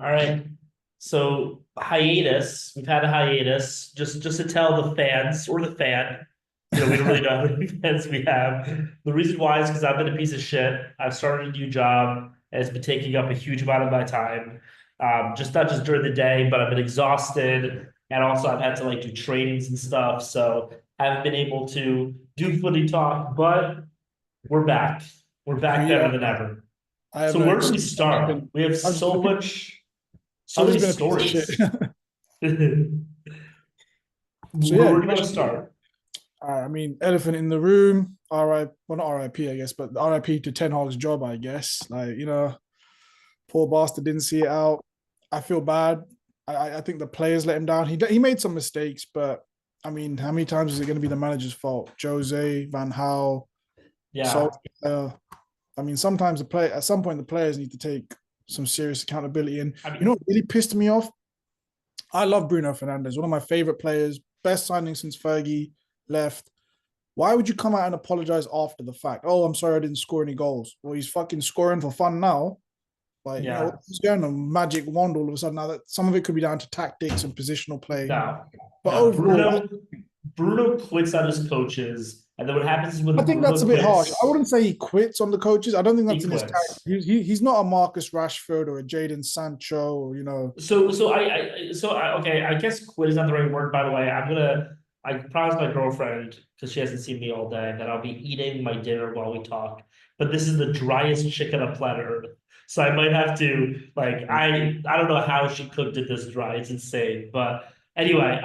All right. So hiatus. We've had a hiatus just to tell the fans or the fan. We don't really know how many fans we have. The reason why is because I've been a piece of shit. I've started a new job and it's been taking up a huge amount of my time. Just not just during the day, but I've been exhausted. And also I've had to like do trainings and stuff. So I haven't been able to do footy talk, but we're back. We're back better Yeah, than ever. I have So no where do we excuse. start? We have I've just been so much, so I've just many been a piece of shit. stories. Where So yeah, do you want to start? I mean, elephant in the room. Well, not RIP, I guess, but RIP to Ten Hag's job, I guess. Like, poor bastard didn't see it out. I feel bad. I think the players let him down. He made some mistakes, but I mean, how many times is it going to be the manager's fault? Jose, Van Gaal, Yeah, Solskjaer. I mean, sometimes at some point the players need to take some serious accountability. And I you know mean, what really pissed me off? I love Bruno Fernandes, one of my favorite players, best signing since Fergie left. Why would you come out and apologize after the fact? Oh, I'm sorry I didn't score any goals. Well, he's fucking scoring for fun now. Like, yeah, he's going a magic wand all of a sudden. Now that some of it could be down to tactics and positional play. no, But no. overall, Bruno quits on his coaches, and then what happens is I when think that's Bruno a bit harsh. I quits, wouldn't say he quits on the coaches. I don't think he that's in his character. quits. He's not a Marcus Rashford or a Jaden Sancho or, Okay. I guess quit is not the right word. By the way, I promised my girlfriend because she hasn't seen me all day that I'll be eating my dinner while we talk. But this is the driest chicken on planet Earth, so I might have to like I don't know how she cooked it this dry. It's insane. But anyway,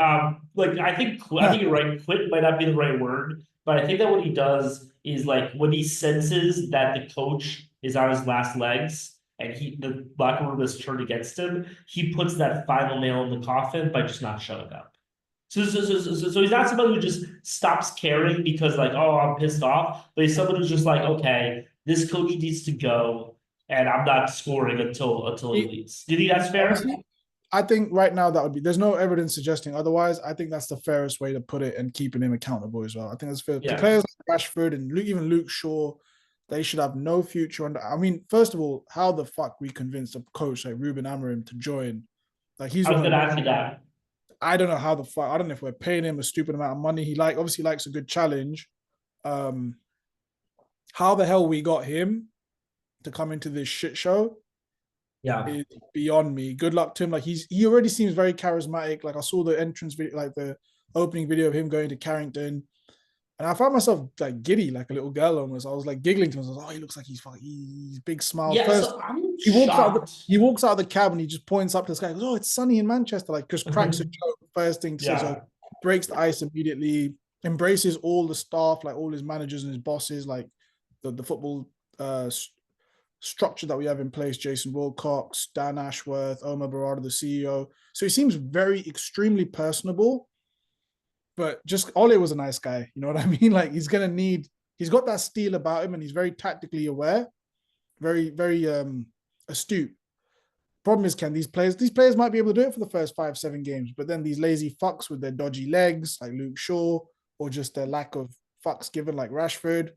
like I think you're right. Quit might not be the right word, but I think that what he does is like when he senses that the coach is on his last legs and the locker room is turned against him, he puts that final nail in the coffin by just not showing up. So he's not somebody who just stops caring because like, oh, I'm pissed off, but he's someone who's just like, okay, this coach needs to go, and I'm not scoring until he leaves. Do you think that's fair? Honestly, I think right now that would be. There's no evidence suggesting otherwise. I think that's the fairest way to put it, and keeping him accountable as well. I think that's fair. Yeah, Players like Rashford and even Luke Shaw, they should have no future under. I mean, first of all, how the fuck we convinced a coach like Ruben Amorim to join? Like he's I was one of gonna the. ask you that. I don't know how the fuck. I don't know if we're paying him a stupid amount of money. He obviously likes a good challenge. Um, how the hell we got him to come into this shit show Yeah, is beyond me. Good luck to him. Like he already seems very charismatic. Like I saw the entrance video, like the opening video of him going to Carrington, and I found myself like giddy, like a little girl almost. I was like giggling to myself. Oh, he looks like he's big smiles. yeah. First, So I'm he walks out. shocked. He walks out of the cab and he just points up to the sky. Goes, "Oh, it's sunny in Manchester." Like just cracks a joke. First thing to say, so Yeah, breaks the ice immediately. Embraces all the staff, like all his managers and his bosses, like the football structure that we have in place. Jason Wilcox, Dan Ashworth, Omar Barada, the CEO. So he seems very extremely personable, but just Ole was a nice guy. You know what I mean? Like he's got that steel about him and he's very tactically aware, very astute. Problem is, Ken, these players might be able to do it for the first 5, 7 games, but then these lazy fucks with their dodgy legs, like Luke Shaw, or just their lack of fucks given, like Rashford,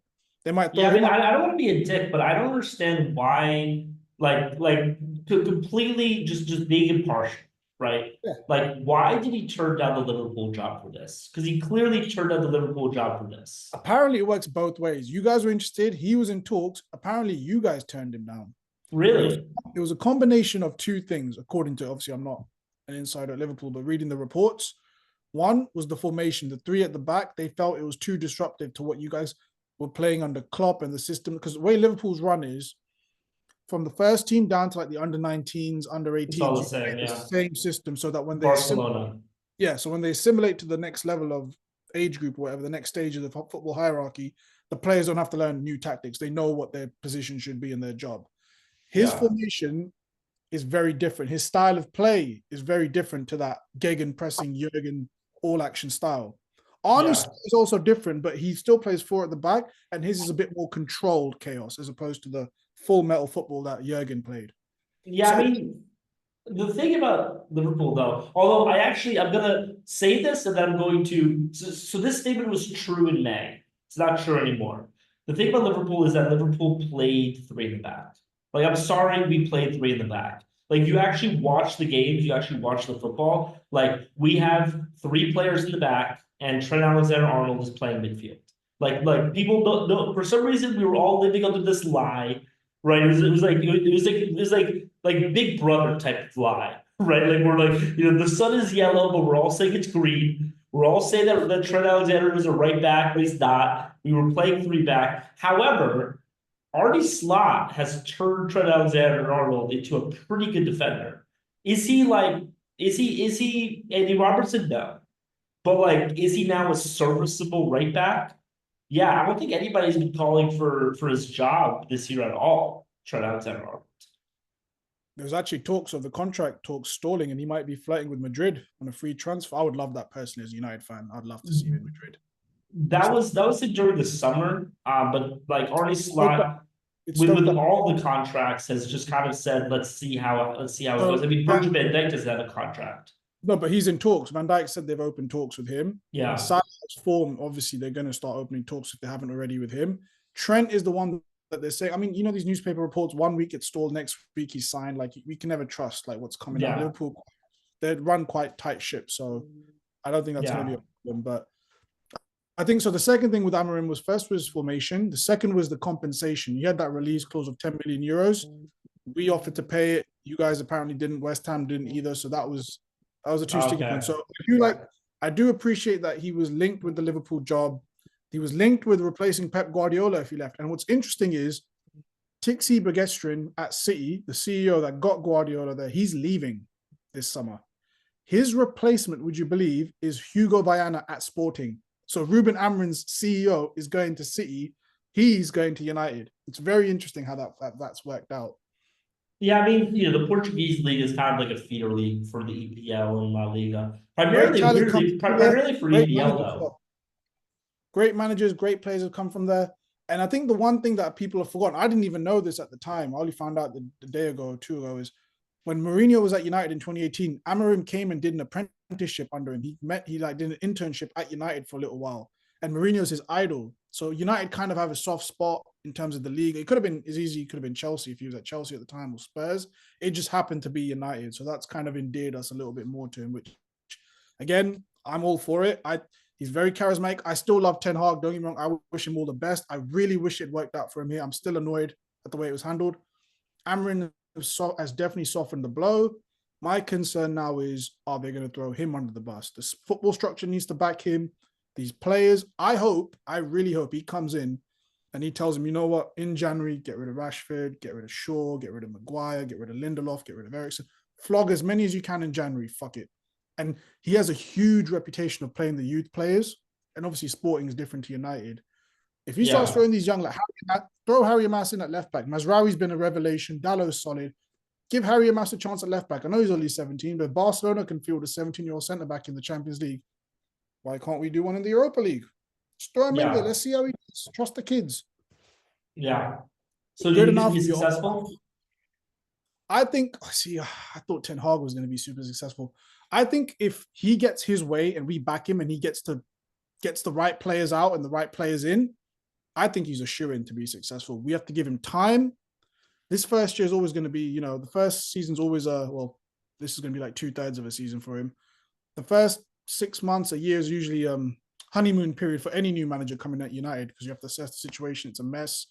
they might yeah. throw I mean, him up. I don't want to be a dick, but I don't understand why, to completely just being impartial, right? Yeah. Like, why did he turn down the Liverpool job for this? Because he clearly turned down the Liverpool job for this. Apparently, it works both ways. You guys were interested. He was in talks. Apparently, you guys turned him down. It was Really? it was a combination of two things, according to, obviously I'm not an insider at Liverpool, but reading the reports. One was the formation, the three at the back. They felt it was too disruptive to what you guys were playing under Klopp and the system. Because the way Liverpool's run is from the first team down to like the under 19s, under It's all 18s, the you play same, the yeah. same system so that Barcelona. so when they assimilate to the next level of age group or whatever, the next stage of the football hierarchy, the players don't have to learn new tactics. They know what their position should be in their job. His Yeah, formation is very different. His style of play is very different to that Gegen pressing Jurgen all action style. Arnie's yeah. is also different, but he still plays four at the back, and his is a bit more controlled chaos as opposed to the full metal football that Jurgen played. Yeah, I So mean, the thing about Liverpool, though, although I'm gonna say this and then I'm going to. So this statement was true in May. It's not true anymore. The thing about Liverpool is that Liverpool played three in the back. Like, I'm sorry, we played three in the back. Like you actually watch the games, you actually watch the football. Like we have three players in the back, and Trent Alexander-Arnold is playing midfield. Like people don't know for some reason we were all living under this lie, right? It was like Big Brother type of lie, right? Like we're like, the sun is yellow, but we're all saying it's green. We're all saying that Trent Alexander is a right back, but he's not. We were playing three back. However, Artie Slot has turned Trent Alexander-Arnold into a pretty good defender. Is he like, is he Andy Robertson? No. But like, is he now a serviceable right back? Yeah, I don't think anybody's been calling for his job this year at all, Trent Alexander-Arnold. There's actually talks of the contract talks stalling, and he might be flirting with Madrid on a free transfer. I would love that personally as a United fan. I'd love to see him in Madrid. That was it during the summer. But like Arnie Slot It's with stoked up. all the contracts has just kind of said, let's see how it goes. I mean, Virgil van Dijk doesn't have a contract. No, but he's in talks. Van Dijk said they've opened talks with him. Yeah. Salah's form, obviously, they're going to start opening talks if they haven't already with him. Trent is the one that they're saying. I mean, these newspaper reports. 1 week it's stalled, next week he's signed. Like we can never trust like what's coming out. Yeah. Liverpool, they run quite tight ship, so I don't think that's going to be a problem. But I think so. The second thing with Amorim was first was formation. The second was the compensation. You had that release clause of 10 million euros. We offered to pay it. You guys apparently didn't. West Ham didn't either. So that was a two sticky point. So I do appreciate that he was linked with the Liverpool job. He was linked with replacing Pep Guardiola if he left. And what's interesting is Tixi Bergestrin at City, the CEO that got Guardiola there, he's leaving this summer. His replacement, would you believe, is Hugo Viana at Sporting. So Ruben Amorim's CEO is going to City. He's going to United. It's very interesting how that's worked out. Yeah, I mean, the Portuguese league is kind of like a feeder league for the EPL and La Liga. Primarily for EPL though. Great managers, great players have come from there. And I think the one thing that people have forgotten, I didn't even know this at the time, I only found out the day ago or two ago, is when Mourinho was at United in 2018, Amorim came and did an apprenticeship under him. He did an internship at United for a little while. And Mourinho's his idol. So United kind of have a soft spot in terms of the league. It could have been as easy, it could have been Chelsea if he was at Chelsea at the time, or Spurs. It just happened to be United. So that's kind of endeared us a little bit more to him, which, again, I'm all for it. He's very charismatic. I still love Ten Hag. Don't get me wrong. I wish him all the best. I really wish it worked out for him here. I'm still annoyed at the way it was handled. Amorim has definitely softened the blow. My concern now is, are they going to throw him under the bus? The football structure needs to back him. These players, I really hope he comes in and he tells them, you know what, in January, get rid of Rashford, get rid of Shaw, get rid of Maguire, get rid of Lindelof, get rid of Eriksen. Flog as many as you can in January. Fuck it. And he has a huge reputation of playing the youth players. And obviously Sporting is different to United. If he starts throwing these young, like throw Harry Mass in at left back. Mazraoui's been a revelation. Dallow's solid. Give Harry Mass a chance at left back. I know he's only 17, but Barcelona can field a 17-year-old centre back in the Champions League. Why can't we do one in the Europa League? Just throw him in there. Let's see how he does. Trust the kids. Yeah. So do you think he's going to be successful? I think, I thought Ten Hag was going to be super successful. I think if he gets his way and we back him and he gets the right players out and the right players in, I think he's a shoo-in to be successful. We have to give him time. This first year is always going to be, the first season's always this is going to be like 2/3 of a season for him. The first 6 months, a year is usually honeymoon period for any new manager coming at United because you have to assess the situation. It's a mess.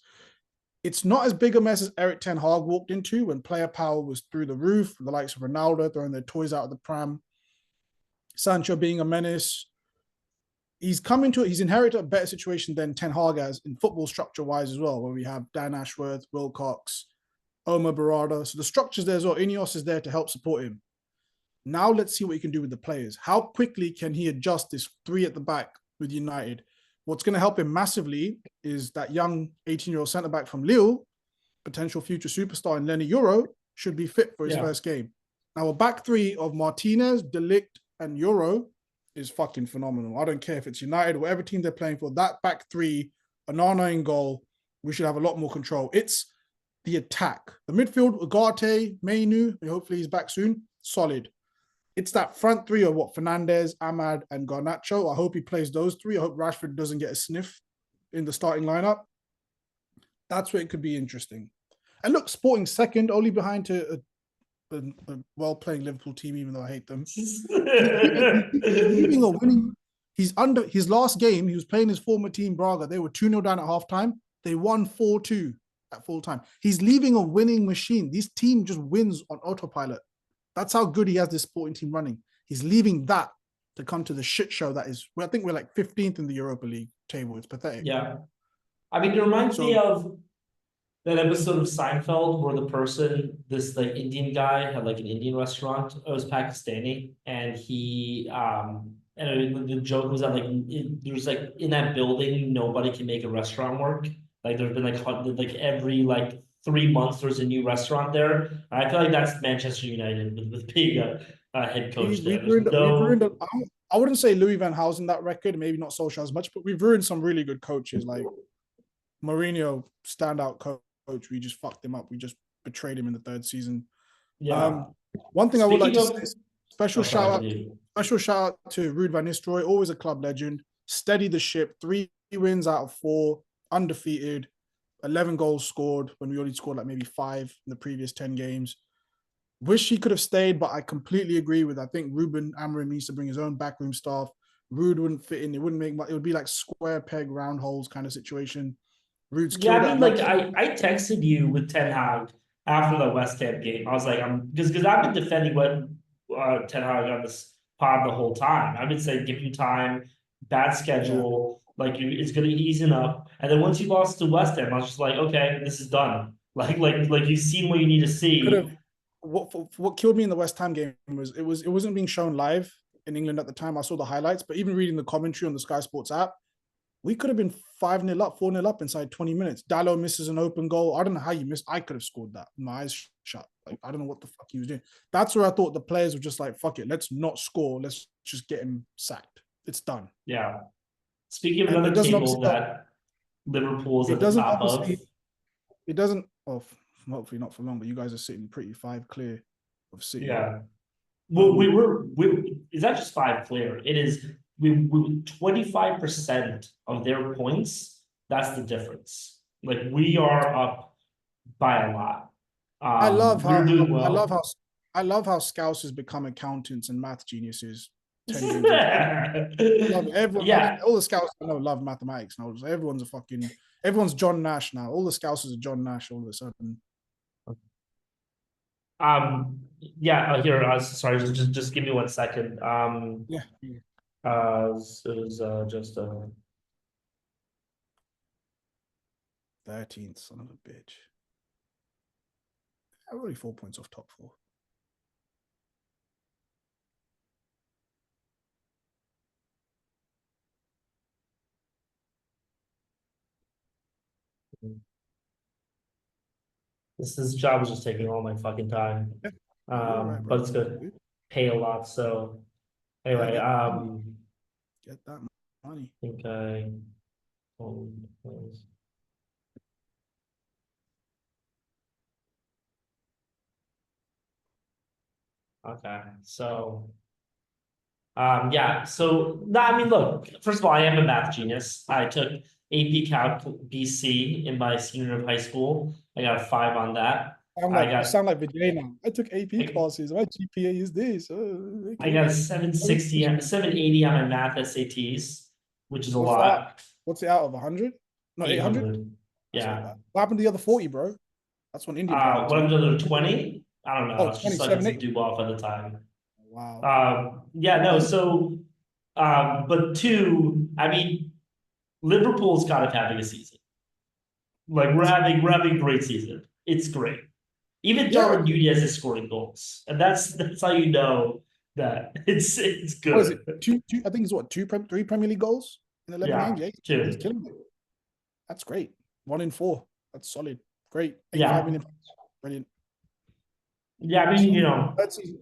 It's not as big a mess as Erik Ten Hag walked into when player power was through the roof, the likes of Ronaldo throwing their toys out of the pram, Sancho being a menace. He's inherited a better situation than Ten Hag has in football structure-wise as well, where we have Dan Ashworth, Wilcox, Omar Barada. So the structure's there as well. Ineos is there to help support him. Now let's see what he can do with the players. How quickly can he adjust this three at the back with United? What's going to help him massively is that young 18-year-old centre-back from Lille, potential future superstar in Lenny Euro, should be fit for his first game. Now, a back three of Martinez, De Ligt, and Euro is fucking phenomenal. I don't care if it's United, whatever team they're playing for, that back three, Onana in goal, we should have a lot more control. It's the attack. The midfield, Ugarte, Mainu, hopefully he's back soon, solid. It's that front three of Fernandes, Ahmad, and Garnacho. I hope he plays those three. I hope Rashford doesn't get a sniff in the starting lineup. That's where it could be interesting. And look, Sporting second, only behind to a well-playing Liverpool team, even though I hate them. He's leaving a winning. He's under his last game. He was playing his former team, Braga. They were 2-0 down at halftime. They won 4-2 at full time. He's leaving a winning machine. This team just wins on autopilot. That's how good he has this sporting team running. He's leaving that to come to the shit show that is. I think we're like 15th in the Europa League table. It's pathetic. Yeah. I mean, it reminds me So of that episode of Seinfeld where the person, this like Indian guy had like an Indian restaurant. It was Pakistani, and and the joke was that like there's like in that building nobody can make a restaurant work. Like there's been like every like 3 months there's a new restaurant there. And I feel like that's Manchester United with being a head coach there. There's we've ruined. no I wouldn't say Louis Van Gaal that record, maybe not Solskjaer as much, but we've ruined some really good coaches like Mourinho, standout coach. We just fucked him up. We just betrayed him in the third season. yeah. One thing I would like Speaking to of say, special shout out to Ruud van Nistelrooy, always a club legend. Steady the ship. 3 wins out of 4, undefeated, 11 goals scored when we only scored like maybe 5 in the previous 10 games. Wish he could have stayed, but I completely agree with. I think Ruben Amorim needs to bring his own backroom staff. Ruud wouldn't fit in. It wouldn't make. It would be like square peg, round holes kind of situation. Ruud's Yeah, killed I at mean, like Leicester. I texted you with Ten Hag after the West Ham game. I was like, I'm because I've been defending what Ten Hag on this pod the whole time. I've been saying give him time, bad Yeah, schedule, like it's gonna ease it up. And then once you lost to West Ham, I was just like, okay, this is done. Like you've seen what you need to could have. see. What killed me in the West Ham game was it wasn't being shown live in England at the time. I saw the highlights, but even reading the commentary on the Sky Sports app, we could have been 5-0 up, 4-0 up inside 20 minutes. Dallo misses an open goal. I don't know how you missed. I could have scored that. My eyes shut. Like, I don't know what the fuck he was doing. That's where I thought the players were just like, fuck it, let's not score. Let's just get him sacked. It's done. Yeah. Speaking of And it another doesn't table obviously help. that Liverpool is It at the doesn't top of. obviously, it doesn't, oh, hopefully not for long, but you guys are sitting pretty 5 clear of City. Yeah. Well, we is that just 5 clear? It is we 25% of their points. That's the difference. Like we are up by a lot. I love We're how doing I love well. how I love how Scousers become accountants and math geniuses 10 games into love it. Everyone loves Yeah, all the scouts I know love mathematics now. Everyone's John Nash now. All the Scousers are John Nash all of a sudden. yeah, here, sorry, just give me 1 second. Yeah. So it was just 13th, son of a bitch. I'm already 4 points off top 4. this job is just taking all my fucking time. Yeah. You're all right, bro. But it's good. Pay a lot, so anyway, Get that money. I think I told those. Okay, so yeah, so no, I mean, look, first of all, I am a math genius. I took AP Calc BC in my senior year of high school. I got a 5 on that. I You got sound like Vijay now. I took AP I, classes. My GPA is this. I Okay. got a 760, 780 on my math SATs, which is a What's that? lot. What's it out of 100? No, 800? 800. Yeah. What happened to the other 40, bro? That's one Indian parent What to happened me. to the 20? I don't know. Oh, It's just like it's 27, a 8. do off at the time. Wow. Yeah, no, so but 2, I mean, Liverpool's kind of having a season. Like we're having a great season. It's great. Even Yeah. Darwin Nunez is scoring goals, and that's how you know that it's What is it? good. Two, I think it's what, 3 Premier League goals in 11 Yeah, games? Yeah, he's 2. killing it. That's great. 1 in 4. That's solid. Great. 85 Yeah, million. Brilliant. yeah. I mean, That's easy.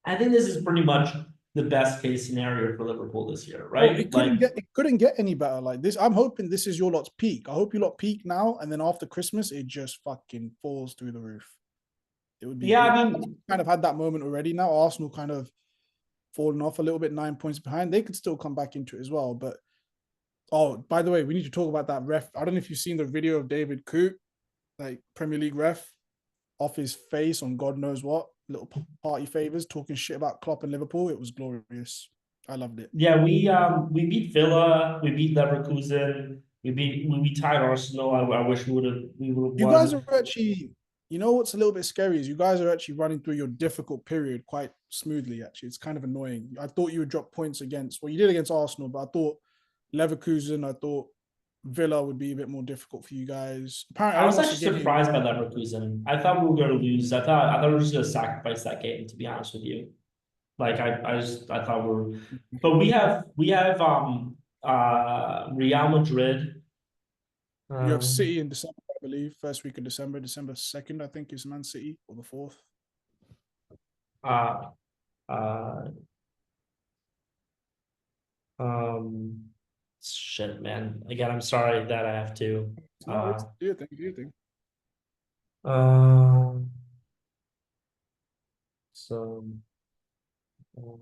I think this is pretty much the best case scenario for Liverpool this year, Bro, right? Like, it couldn't get any better like this. I'm hoping this is your lot's peak. I hope you lot peak now, and then after Christmas, it just fucking falls through the roof. It would be yeah, it I mean, kind of had that moment already. Now Arsenal kind of falling off a little bit, 9 points behind. They could still come back into it as well. But oh, by the way, we need to talk about that ref. I don't know if you've seen the video of David Coote, like Premier League ref. off his face on God knows what, little party favors, talking shit about Klopp and Liverpool. It was glorious. I loved it. Yeah, we beat Villa, we beat Leverkusen, we tied Arsenal. I wish we would have You guys are won. actually, you know what's a little bit scary is you guys are actually running through your difficult period quite smoothly, actually. It's kind of annoying. I thought you would drop points against, well, you did against Arsenal, but I thought Leverkusen, I thought Villa would be a bit more difficult for you guys. Apparently, I was everyone wants to actually get you. surprised by Leverkusen. I thought we were going to lose. I thought we were just going to sacrifice that game. To be honest with you, like I thought we were, but we have Real Madrid. You have Um, City in December, I believe. First week of December, December 2nd, I think, is Man City, or the 4th. uh, uh, um, shit, man. Again, I'm sorry that I have to. No, it's do your thing, do your thing. Um, so. um,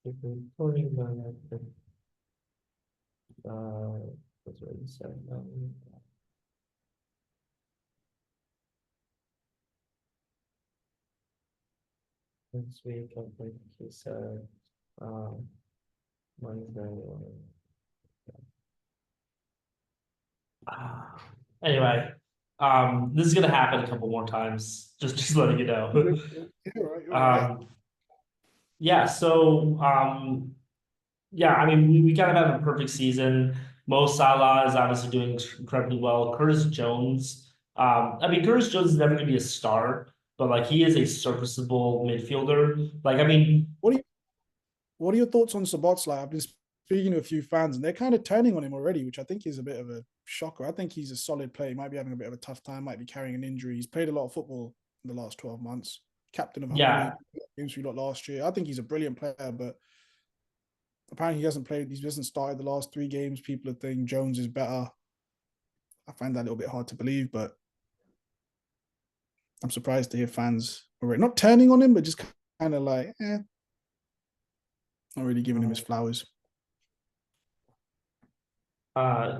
Recording that's what you said. This week, I think he said, Wednesday. Ah, Anyway, this is gonna happen a couple more times. Just letting you know. You're right, you're right. Um, yeah. So, yeah, I mean, we kind of have a perfect season. Mo Salah is obviously doing incredibly well. Curtis Jones, I mean, Curtis Jones is never going to be a star, but like he is a serviceable midfielder. Like, I mean, What are you, what are your thoughts on Sabot's? I've been speaking to a few fans, and they're kind of turning on him already, which I think is a bit of a shocker. I think he's a solid player. He might be having a bit of a tough time, might be carrying an injury. He's played a lot of football in the last 12 months. Captain of Hungary, yeah, games we got last year. I think he's a brilliant player, but apparently he hasn't played. He hasn't started the last 3 games. People are thinking Jones is better. I find that a little bit hard to believe, but I'm surprised to hear fans already not turning on him, but just kind of like, not really giving him his flowers. uh,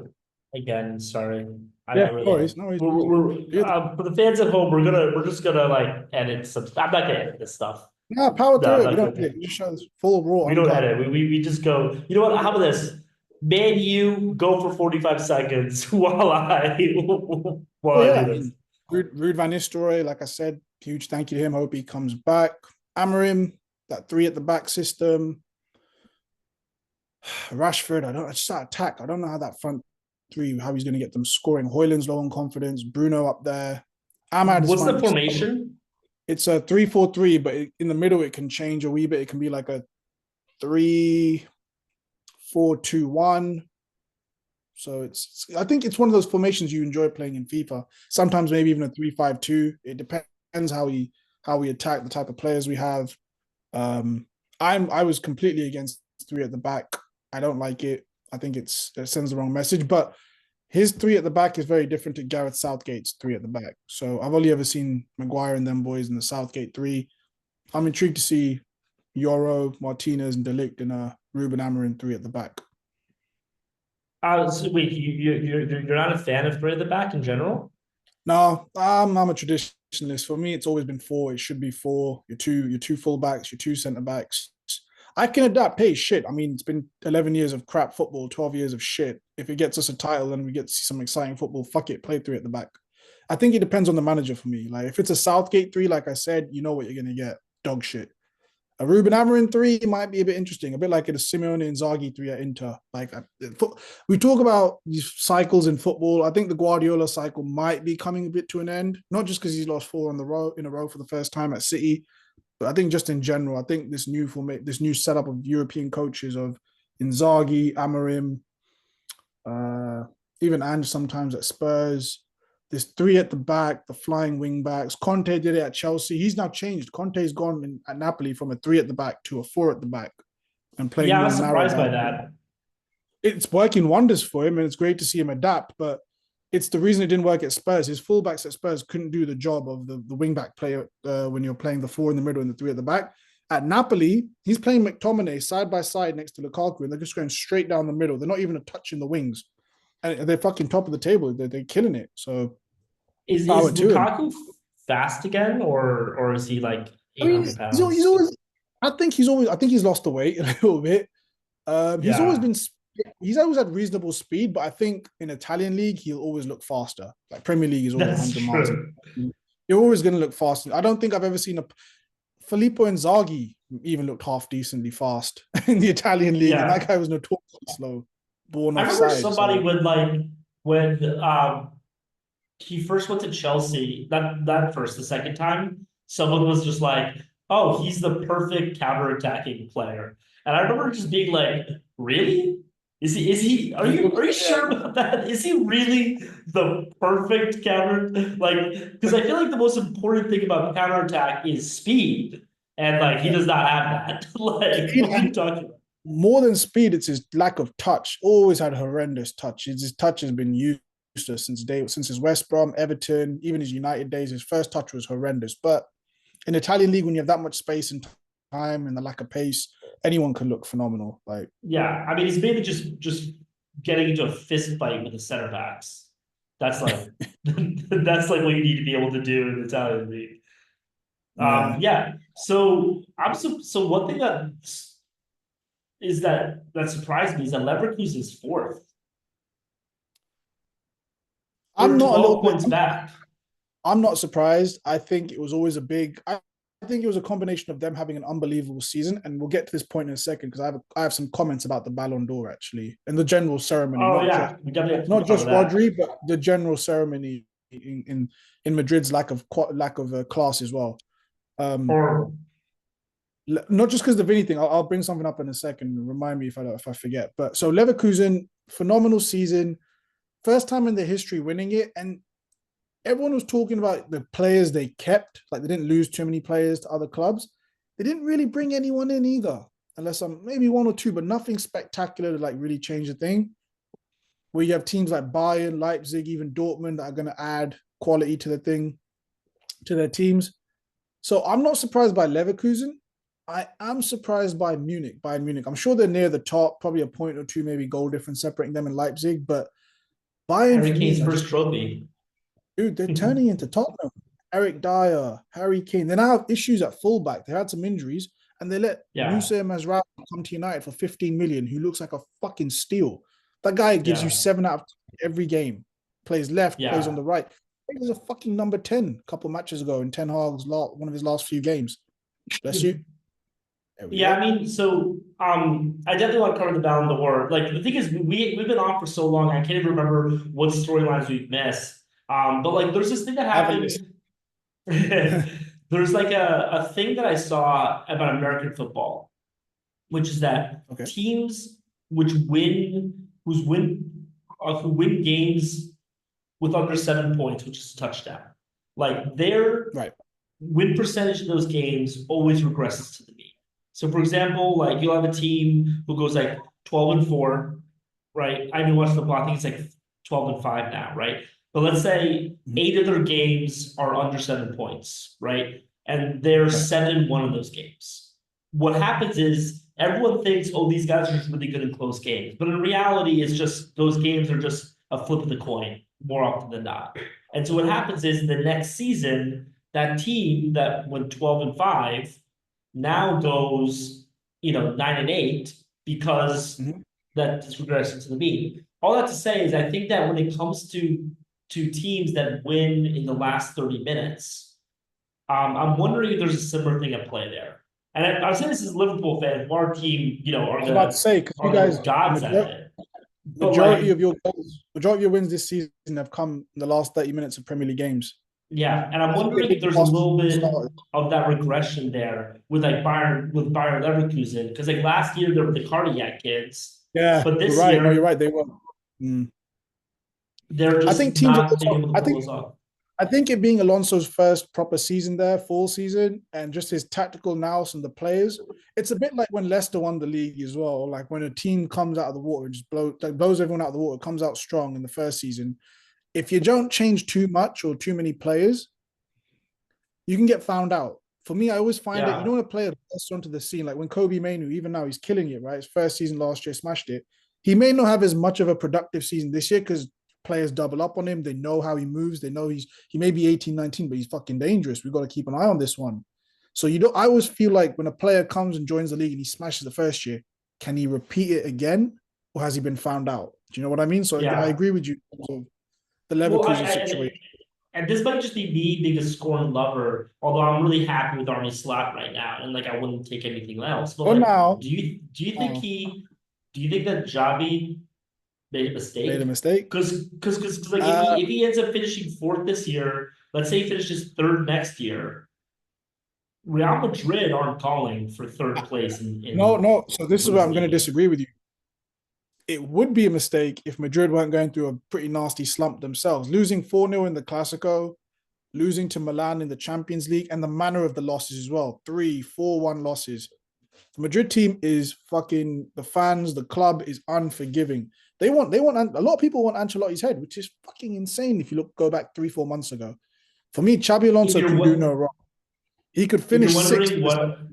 again, sorry. I Yeah, no really worries, no worries. for the fans at home, we're just gonna like edit some. I'm not gonna edit this stuff. Nah, power No, through I'm it. We not don't gonna. edit. We just show this full raw We don't uncut. edit. We just go. You know what? How about this? Man, you go for 45 seconds while Oh I yeah, do I this. mean, Ruud van Nistelrooy, like I said, huge thank you to him. Hope he comes back. Amarim, that 3 at the back system. Rashford, I just that attack. I don't know how that front 3, how he's going to get them scoring. Hoyland's low on confidence. Bruno up there. Ahmad is What's fine. the formation? It's a 3-4-3, but in the middle it can change a wee bit. It can be like a 3-4-2-1. So I think it's one of those formations you enjoy playing in FIFA. Sometimes maybe even a 3-5-2. It depends how we attack, the type of players we have. I was completely against 3 at the back. I don't like it. I think it sends the wrong message. But his 3 at the back is very different to Gareth Southgate's 3 at the back. So I've only ever seen Maguire and them boys in the Southgate 3. I'm intrigued to see Yoro, Martinez, and Delict in a Ruben Amorim 3 at the back. So wait, you're not a fan of three at the back in general? No, I'm a traditionalist. For me, it's always been 4. It should be 4. Your two fullbacks, your 2 centre backs. I can adapt. Hey, shit. I mean, it's been 11 years of crap football, 12 years of shit. If it gets us a title and we get to see some exciting football, fuck it, play 3 at the back. I think it depends on the manager for me. Like if it's a Southgate 3, like I said, you know what you're gonna get. Dog shit. A Ruben Amorim 3 might be a bit interesting, a bit like a Simeone Inzaghi 3 at Inter. Like we talk about these cycles in football. I think the Guardiola cycle might be coming a bit to an end, not just because he's lost 4 in a row for the first time at City, but I think just in general, I think this new setup of European coaches of Inzaghi, Amorim, uh, even Ange sometimes at Spurs. There's 3 at the back, the flying wing backs. Conte did it at Chelsea. He's now changed. Conte's gone at Napoli from a 3 at the back to a 4 at the back and playing Yeah, I more was narrow surprised by down. that. It's working wonders for him, and it's great to see him adapt. But it's the reason it didn't work at Spurs. His fullbacks at Spurs couldn't do the job of the wing back player when you're playing the 4 in the middle and the 3 at the back. At Napoli, he's playing McTominay side by side next to Lukaku, and they're just going straight down the middle. They're not even a touch in the wings. and they're fucking top of the table. They're killing it. So Is power to him. Lukaku fast again, or is he like I mean, 800 he's pounds? always. I think he's lost the weight a little bit. He's always Yeah, been. He's always had reasonable speed, but I think in Italian league he'll always look faster. Like Premier League is always that's 100 miles. true. You're always going to look faster. I don't think I've ever seen a Filippo Inzaghi even looked half decently fast in the Italian league, and that Yeah, guy was notoriously slow, born I remember offside. somebody So would like when he first went to Chelsea, that first, the second time, someone was just like, "Oh, he's the perfect counter-attacking player," and I remember just being like, "Really? Is he? Is he? he looks, Are you yeah, sure about that? Is he really the perfect counter? Like, because I feel like the most important thing about counterattack is speed, and like he yeah. does not have that. Like, Speed what are you and talking about? more than speed, it's his lack of touch. Always had horrendous touch. His touch has been useless since his West Brom, Everton, even his United days. His first touch was horrendous. But in Italian league, when you have that much space and time and the lack of pace, anyone can look phenomenal. Like, Yeah, I mean, he's mainly just getting into a fist fight with the center backs. That's like that's like what you need to be able to do in the Italian league. yeah, Yeah. So so one thing that surprised me is that Leverkusen is fourth. They're I'm not a little 12 bit. points back. I'm not surprised. I think it was always a big. I think it was a combination of them having an unbelievable season, and we'll get to this point in a second because I have some comments about the Ballon d'Or actually and the general ceremony, Oh yeah, we definitely have to not cover just that. Rodri, but the general ceremony in Madrid's lack of class as well. Um, Horrible. not just because of anything. I'll bring something up in a second. Remind me if I forget. But so Leverkusen, phenomenal season, first time in their history winning it, and everyone was talking about the players they kept. Like they didn't lose too many players to other clubs. They didn't really bring anyone in either, unless I'm maybe one or two, but nothing spectacular to like really change the thing. Where you have teams like Bayern, Leipzig, even Dortmund that are going to add quality to the thing, to their teams. So I'm not surprised by Leverkusen. I am surprised by Munich, Bayern Munich. I'm sure they're near the top, probably a point or two, maybe goal difference separating them and Leipzig. But Bayern Harry for me Kane's are just, first trophy. dude, they're turning into Tottenham. Eric Dyer, Harry Kane. They now have issues at fullback. They had some injuries, and they let Yeah, Musa Mazraoui come to United for 15 million, who looks like a fucking steal. That guy gives you yeah, 7 out of 10 every game. Plays left, plays on yeah. the right. He was a fucking number 10 a couple matches ago in Ten Hag's one of his last few games. Bless you. There we Yeah, I go. mean, so I definitely want to cover the Ballon d'Or. Like the thing is, we've been on for so long, I can't even remember what storylines we've missed. But like, there's this thing that I haven't listened. happened. There's like a thing that I saw about American football, which is that Okay. teams who win games with under 7 points, which is a touchdown, like their Right. win percentage in those games always regresses to the mean. So, for example, like you'll have a team who goes like 12-4, right? I mean, what's the block? I think it's like 12-5 now, right? But let's say Mhm. 8 of their games are under 7 points, right? And they're Right. 7-1 in those games. What happens is everyone thinks, oh, these guys are just really good in close games. But in reality, it's just those games are just a flip of the coin more often than not. And so what happens is the next season, that team that went 12-5 now goes, 9-8 because Mhm. that is regressing to the mean. All that to say is I think that when it comes to teams that win in the last 30 minutes, I'm wondering if there's a similar thing at play there. And I'm saying this as a Liverpool fan, our team, I was about to say because you are the guys gods at it. But majority like, of your goals, majority of your wins this season have come in the last 30 minutes of Premier League games. yeah, and I'm I think they wondering if did the there's a last little bit started. of that regression there with like Bayern Leverkusen, because like last year there were the cardiac kids, Yeah, but you're this right. No, you're year right. They were. Mm. they're I just think teams are not being also, able to pull those off. I think it being Alonso's first proper season there, full season, and just his tactical nous and the players, it's a bit like when Leicester won the league as well. Like when a team comes out of the water and just blows everyone out of the water, comes out strong in the first season. If you don't change too much or too many players, you can get found out. For me, I always find it, you Yeah, don't want to play a burst onto the scene. Like when Kobe Mainu, even now he's killing it, right? His first season last year, smashed it. he may not have as much of a productive season this year because players double up on him. They know how he moves. They know he may be 18, 19, but he's fucking dangerous. We've got to keep an eye on this one. So you don't. I always feel like when a player comes and joins the league and he smashes the first year, can he repeat it again, or has he been found out? Do you know what I mean? So I Yeah. agree with you. The Well, Leverkusen situation. and this might just be me being a scoring lover, although I'm really happy with Arnie Slot right now, and like I wouldn't take anything else. But For like, now, do you think that Javi made a made a mistake? mistake. Because like Uh, if he ends up finishing fourth this year, let's say he finishes third next year, Real Madrid aren't calling for third place no, in no. So the this is where I'm going to Bundesliga. disagree with you. It would be a mistake if Madrid weren't going through a pretty nasty slump themselves. Losing 4-0 in the Clasico, losing to Milan in the Champions League, and the manner of the losses as well. 3-4-1 losses. The Madrid team is fucking the fans, the club is unforgiving. They want a lot of people want Ancelotti's head, which is fucking insane if you go back 3-4 months ago. For me, Xabi If Alonso you're can do what no wrong. He could if you're finish sixth. wondering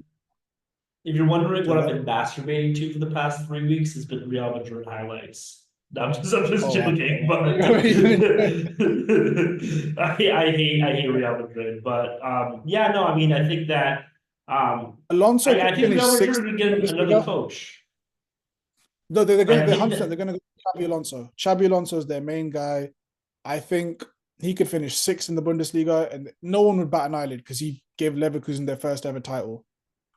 if you're wondering Say what I've that. been masturbating to for the past 3 weeks, has been Real Madrid highlights. No, I'm just Oh wow. joking, but I hate Real Madrid, but yeah, no, I mean I think that Alonso I could think finish Real sixth Madrid would in get the another Bundesliga. coach. No, they're going to I they're think 100%. that They're going to go Xabi Alonso. Xabi Alonso is their main guy. I think he could finish sixth in the Bundesliga, and no one would bat an eyelid because he gave Leverkusen their first ever title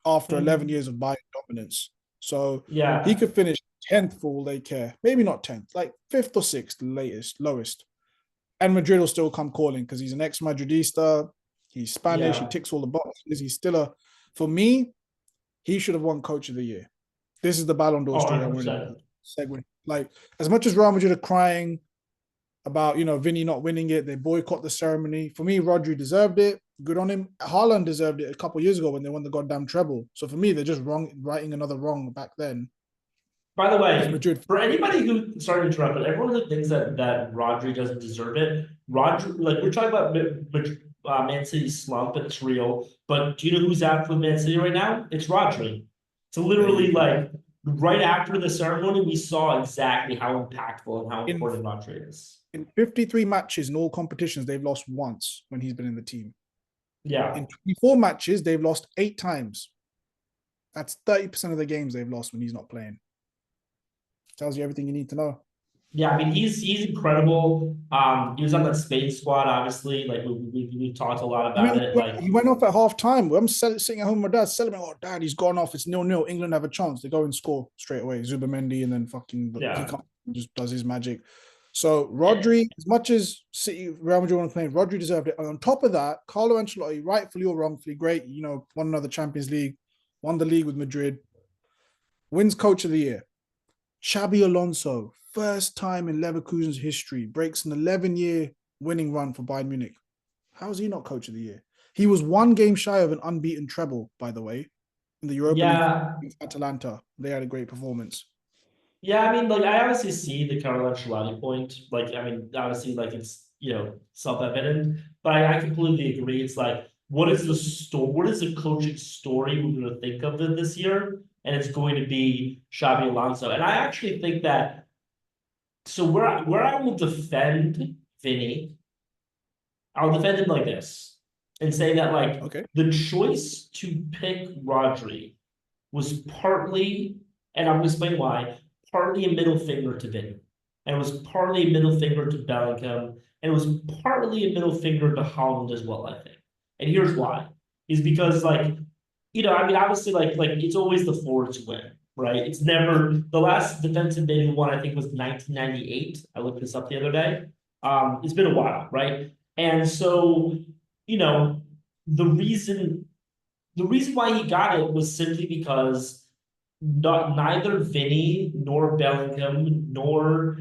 after 11 years of Bayern dominance. So he yeah. could finish 10th for all they care. Maybe not 10th, like fifth or sixth, latest, lowest. And Madrid will still come calling because he's an ex-Madridista. He's Spanish. He Yeah. ticks all the boxes. He's still for me, he should have won Coach of the Year. This is the Ballon d'Or Oh, story I wanted 100%. to segue. Like, as much as Real Madrid are crying about, Vinny not winning it, they boycott the ceremony. For me, Rodri deserved it. Good on him. Haaland deserved it a couple of years ago when they won the goddamn treble. So for me, they're just righting another wrong back then. By the If way, Madrid, for anybody who sorry to interrupt, but everyone who thinks that Rodri doesn't deserve it, Rodri, like we're talking about Man City's slump, and it's real. But do you know who's out for Man City right now? It's Rodri. So there you literally, go. like right after the ceremony, we saw exactly how impactful and how In important Rodri is. in 53 matches in all competitions, they've lost once when he's been in the team. Yeah. In 24 matches, they've lost 8 times. That's 30% of the games they've lost when he's not playing. Tells you everything you need to know. Yeah, I mean he's incredible. He was on that Spain squad, obviously. Like we talked a lot about it. Like He went off at half time. I'm sitting at home with my dad, celebrating. Oh, dad, he's gone off. It's 0-0. England have a chance. They go and score straight away. Zubamendi, and then fucking he yeah. can't, just does his magic. So And, Rodri, as much as City Real Madrid want to play, Rodri deserved it. And on top of that, Carlo Ancelotti, rightfully or wrongfully, great. Won another Champions League, won the league with Madrid, wins Coach of the Year. Xabi Alonso, first time in Leverkusen's history, breaks an 11-year winning run for Bayern Munich. How is he not Coach of the Year? He was one game shy of an unbeaten treble, by the way, in the Europa League yeah, against Atalanta. They had a great performance. yeah, I mean, like I obviously see the Carlo Ancelotti point. Like, I mean, obviously, like it's self-evident, but I completely agree. It's like, what is the story? What is the coaching story we're going to think of it this year? And it's going to be Xabi Alonso. And I actually think that so where I will defend Vinny, I'll defend him like this and say that like Okay. the choice to pick Rodri was partly, and I'm gonna explain why, partly a middle finger to Vinny. And it was partly a middle finger to Bellingham, and it was partly a middle finger to Holland as well, I think. And here's why. Is because like, I mean, obviously like it's always the forwards who win, right? It's never the last defensive mid who won, I think, was 1998. I looked this up the other day. It's been a while, right? And so, you know, the reason the reason why he got it was simply because neither Vinny nor Bellingham nor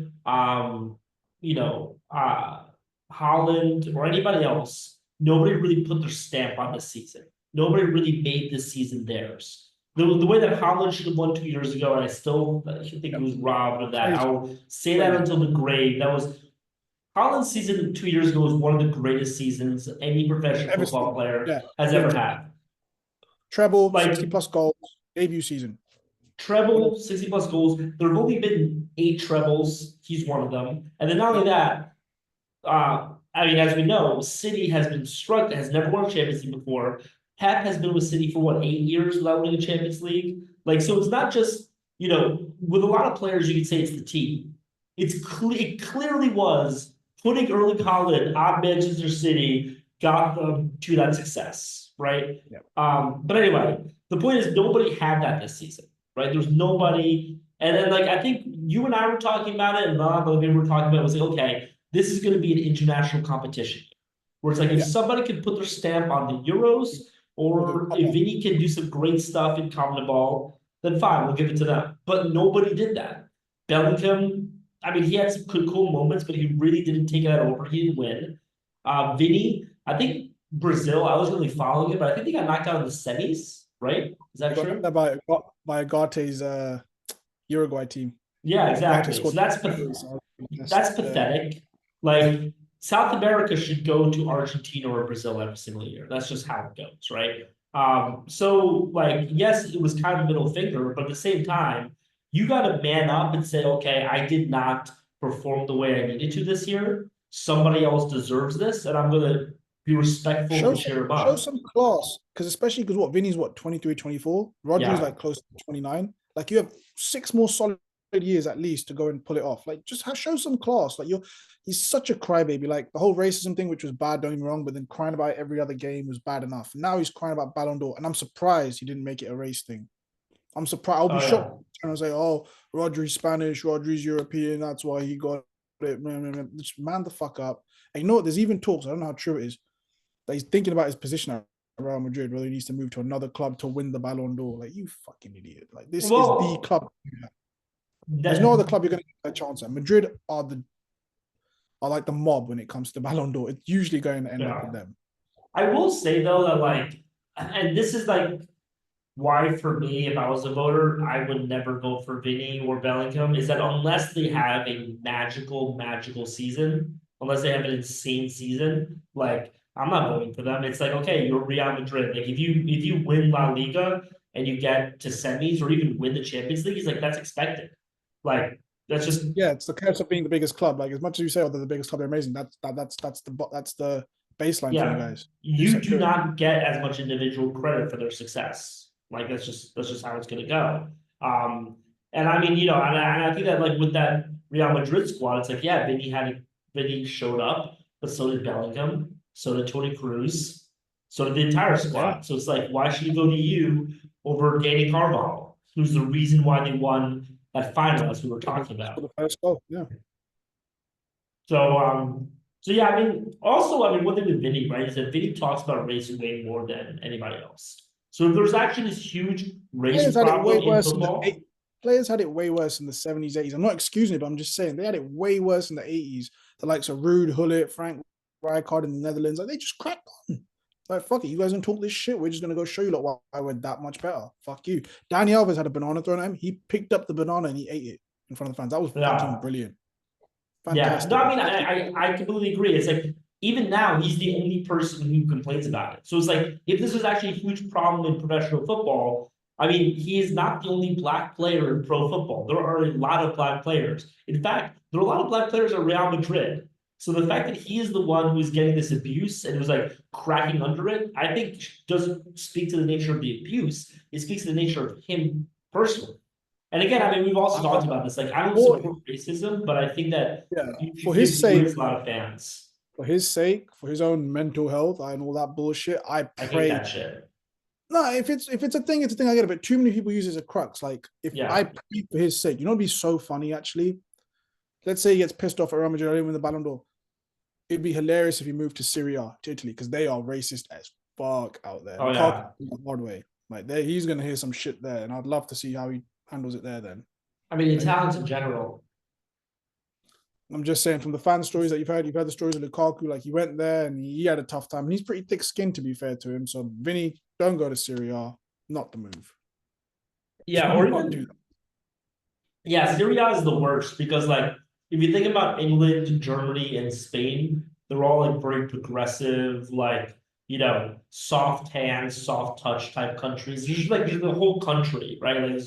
you know uh Holland or anybody else, nobody really put their stamp on this season. Nobody really made this season theirs. The way that Holland should have won 2 years ago, and I still think he Yep. was robbed of that. I Crazy. will say that Crazy. until the grave. That was Holland's season 2 years ago was one of the greatest seasons any professional Ever football seen. player Yeah. has ever Legend. had. Treble, 60 Like, plus goals, debut season. treble, 60 plus goals. There have only been 8 trebles. He's one of them. And then not only that, I mean, as we know, City has been struck, has never won a Champions League before. Pep has been with City for what, 8 years without winning a Champions League? Like, so it's not just, with a lot of players, you could say it's the team. It clearly was putting Erling Haaland on Manchester City got them to that success, right? Yeah. But anyway, the point is nobody had that this season, right? There's nobody, and then like I think you and I were talking about it, and Bob, we were talking about it, was like, okay, this is going to be an international competition where it's like if Yeah. somebody can put their stamp on the Euros, or if Vinny can do some great stuff in CONMEBOL, then fine, we'll give it to them. But nobody did that. Bellingham, I mean, he had some cool moments, but he really didn't take that over. He didn't win. Vinny, I think Brazil, I wasn't really following it, but I think they got knocked out in the semis, right? Is that true? By Agate's Uruguay team. Yeah, exactly. So that's Yeah. pathetic. Like South America should go to Argentina or Brazil every single year. That's just how it goes, right? So like, yes, it was kind of middle finger, but at the same time, you got to man up and say, okay, I did not perform the way I needed to this year. Somebody else deserves this, and I'm gonna be respectful and cheer him up. Show some class, because especially because Vinny's 23, 24. Rodri's like close to 29. Like you have 6 more solid years at least to go and pull it off. Like just show some class. Like he's such a crybaby. Like the whole racism thing, which was bad, don't get me wrong, but then crying about it every other game was bad enough. Now he's crying about Ballon d'Or, and I'm surprised he didn't make it a race thing. I'm surprised. I'll be shocked and I'll say, "Oh, Rodri's Spanish, Rodri's European. That's why he got it." Just man the fuck up. And you know what? There's even talks. I don't know how true it is that he's thinking about his position at Real Madrid, whether he needs to move to another club to win the Ballon d'Or. Like you fucking idiot. Like this is the club. There's no other club you're going to get a chance at. Madrid are like the mob when it comes to Ballon d'Or. It's usually going to end up with them. I will say though that like, and this is like why for me, if I was a voter, I would never vote for Vinny or Bellingham, is that unless they have a magical season, unless they have an insane season, like I'm not voting for them. It's like, okay, you're Real Madrid. Like if you win La Liga and you get to semis or even win the Champions League, it's like that's expected. Like that's just it's the curse of being the biggest club. Like as much as you say, oh, they're the biggest club, they're amazing. That's the baseline for you guys. You do not get as much individual credit for their success. Like that's just how it's gonna go. And I mean, and I think that like with that Real Madrid squad, it's like, yeah, Vinny showed up, but so did Bellingham, so did Toni Kroos, so did the entire squad. So it's like, why should he go to you over Danny Carvajal, who's the reason why they won that final, as we were talking about? The first goal, yeah. So yeah, I mean, also, one thing with Vinny, right, is that Vinny talks about race way more than anybody else. So if there's actually this huge race problem in football, players had it way worse in the 70s, 80s. I'm not excusing it, but I'm just saying they had it way worse in the 80s. The likes of Ruud Gullit, Frank Rijkaard in the Netherlands, like they just cracked on. Like, fuck it, you guys don't talk this shit. We're just gonna go show you like why we're that much better. Fuck you. Dani Alves had a banana thrown at him. He picked up the banana and he ate it in front of the fans. That was fucking brilliant. Fantastic. Yeah, no, I mean, I completely agree. It's like even now he's the only person who complains about it. So it's like if this was actually a huge problem in professional football, I mean, he is not the only black player in pro football. There are a lot of black players. In fact, there are a lot of black players at Real Madrid. So the fact that he is the one who's getting this abuse and was like cracking under it, I think doesn't speak to the nature of the abuse. It speaks to the nature of him personally. And again, I mean, we've also talked about this. Like, I don't support racism, but I think that for his sake, a lot of fans. For his sake, for his own mental health and all that bullshit, I pray. Hate that shit. No, if it's a thing, it's a thing. I get it, but too many people use it as a crux. Like, if I pray for his sake, it'd be so funny actually. Let's say he gets pissed off at Real Madrid, I didn't win the Ballon d'Or. It'd be hilarious if he moved to Syria, to Italy, because they are racist as fuck out there. Oh yeah, hard way. Like, he's gonna hear some shit there, and I'd love to see how he handles it there. Then, I mean, Italians in general. I'm just saying, from the fan stories that you've heard the stories of Lukaku. Like, he went there and he had a tough time, and he's pretty thick-skinned, to be fair to him. So, Vinny, don't go to Syria. Not the move. Yeah, or even do that. Yeah, Syria is the worst because, like, if you think about England, Germany, and Spain, they're all like very progressive, like, soft hands, soft touch type countries. It's just like the whole country, right? Like,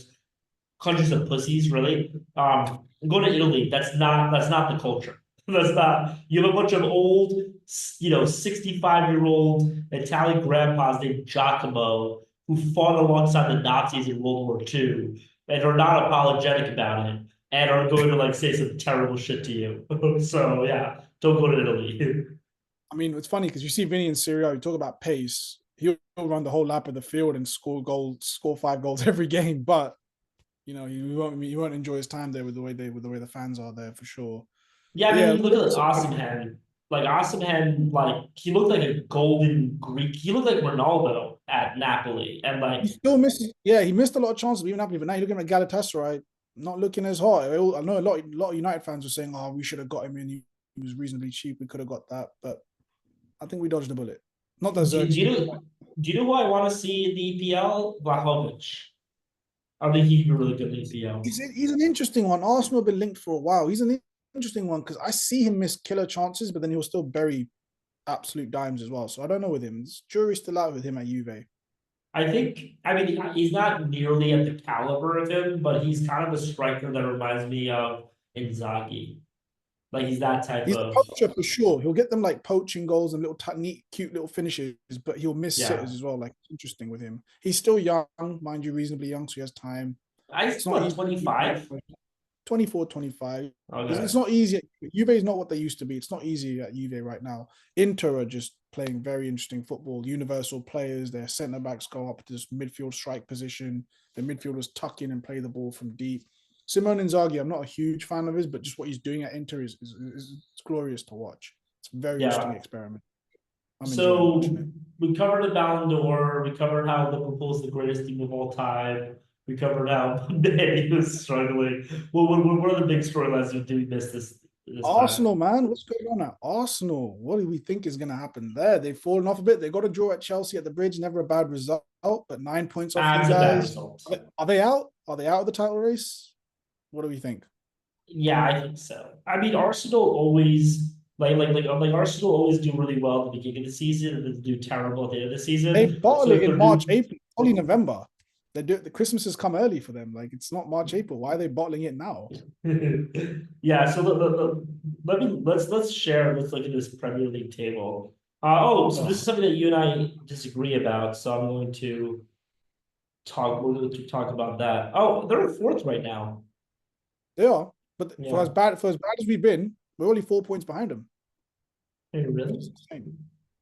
countries of pussies, really. Go to Italy. That's not the culture. That's not. You have a bunch of old, 65-year-old Italian grandpas named Giacomo who fought alongside the Nazis in World War II and are not apologetic about it and are going to like say some terrible shit to you. So yeah, don't go to Italy. I mean, it's funny because you see Vinny in Serie A, you talk about pace. He'll run the whole lap of the field and score goals, score 5 goals every game. But he won't enjoy his time there with the way the fans are there for sure. Yeah, But I mean, yeah, you look at Osimhen. Like Osimhen, like he looked like a golden Greek. He looked like Ronaldo at Napoli, and he like still misses. Yeah, he missed a lot of chances. Even Napoli, but now you're looking at Galatasaray, not looking as hot. I know a lot of United fans were saying, "Oh, we should have got him in. He was reasonably cheap. We could have got that." But I think we dodged the bullet. Not that do, do you Xerxes. know do you know who I want to see in the EPL? Vlahovic. I think he'd be really good in the EPL. He's an interesting one. Arsenal have been linked for a while. He's an interesting one because I see him miss killer chances, but then he'll still bury absolute dimes as well. So I don't know with him. The jury's still out with him at Juve. I mean, he's not nearly at the caliber of him, but he's kind of a striker that reminds me of Inzaghi. Like he's that type He's a of, poacher for sure. He'll get them like poaching goals and little neat, cute little finishes, but he'll miss yeah. sitters as well. Like interesting with him. He's still young, mind you, reasonably young, so he has time. I It's not what easy. 25. 24, 25. It's Okay. not easy. Juve is not what they used to be. It's not easy at Juve right now. Inter are just playing very interesting football. Universal players. Their centre backs go up to this midfield strike position. The midfielders tuck in and play the ball from deep. Simone Inzaghi, I'm not a huge fan of his, but just what he's doing at Inter is it's glorious to watch. It's a very interesting Yeah. experiment. I'm enjoying watching So it. we covered the Ballon d'Or. We covered how Liverpool is the greatest team of all time. We covered how Man was struggling. What are the big storylines that we missed this time? Arsenal, man, what's going on at Arsenal? What do we think is going to happen there? They've fallen off a bit. They got a draw at Chelsea at the Bridge, never a bad result, but 9 points off you It's a bad guys. result. Are they out? Are they out of the title race? What do we think? Yeah, I think so. I mean, Arsenal always like Arsenal always do really well at the beginning of the season and then do terrible at the end of the They season. bottle So it if in they're March, doing April, only November. They do the Christmas has come early for them. Like it's not March, April. Why are they bottling it now? yeah, so let's share. Let's look at this Premier League table. So this is Oh, something that you and I disagree about. So I'm going to talk. We're going to talk about that. Oh, they're in fourth right now. they are, but Yeah, for as bad as we've been, we're only 4 points behind them. hey, really? It's insane.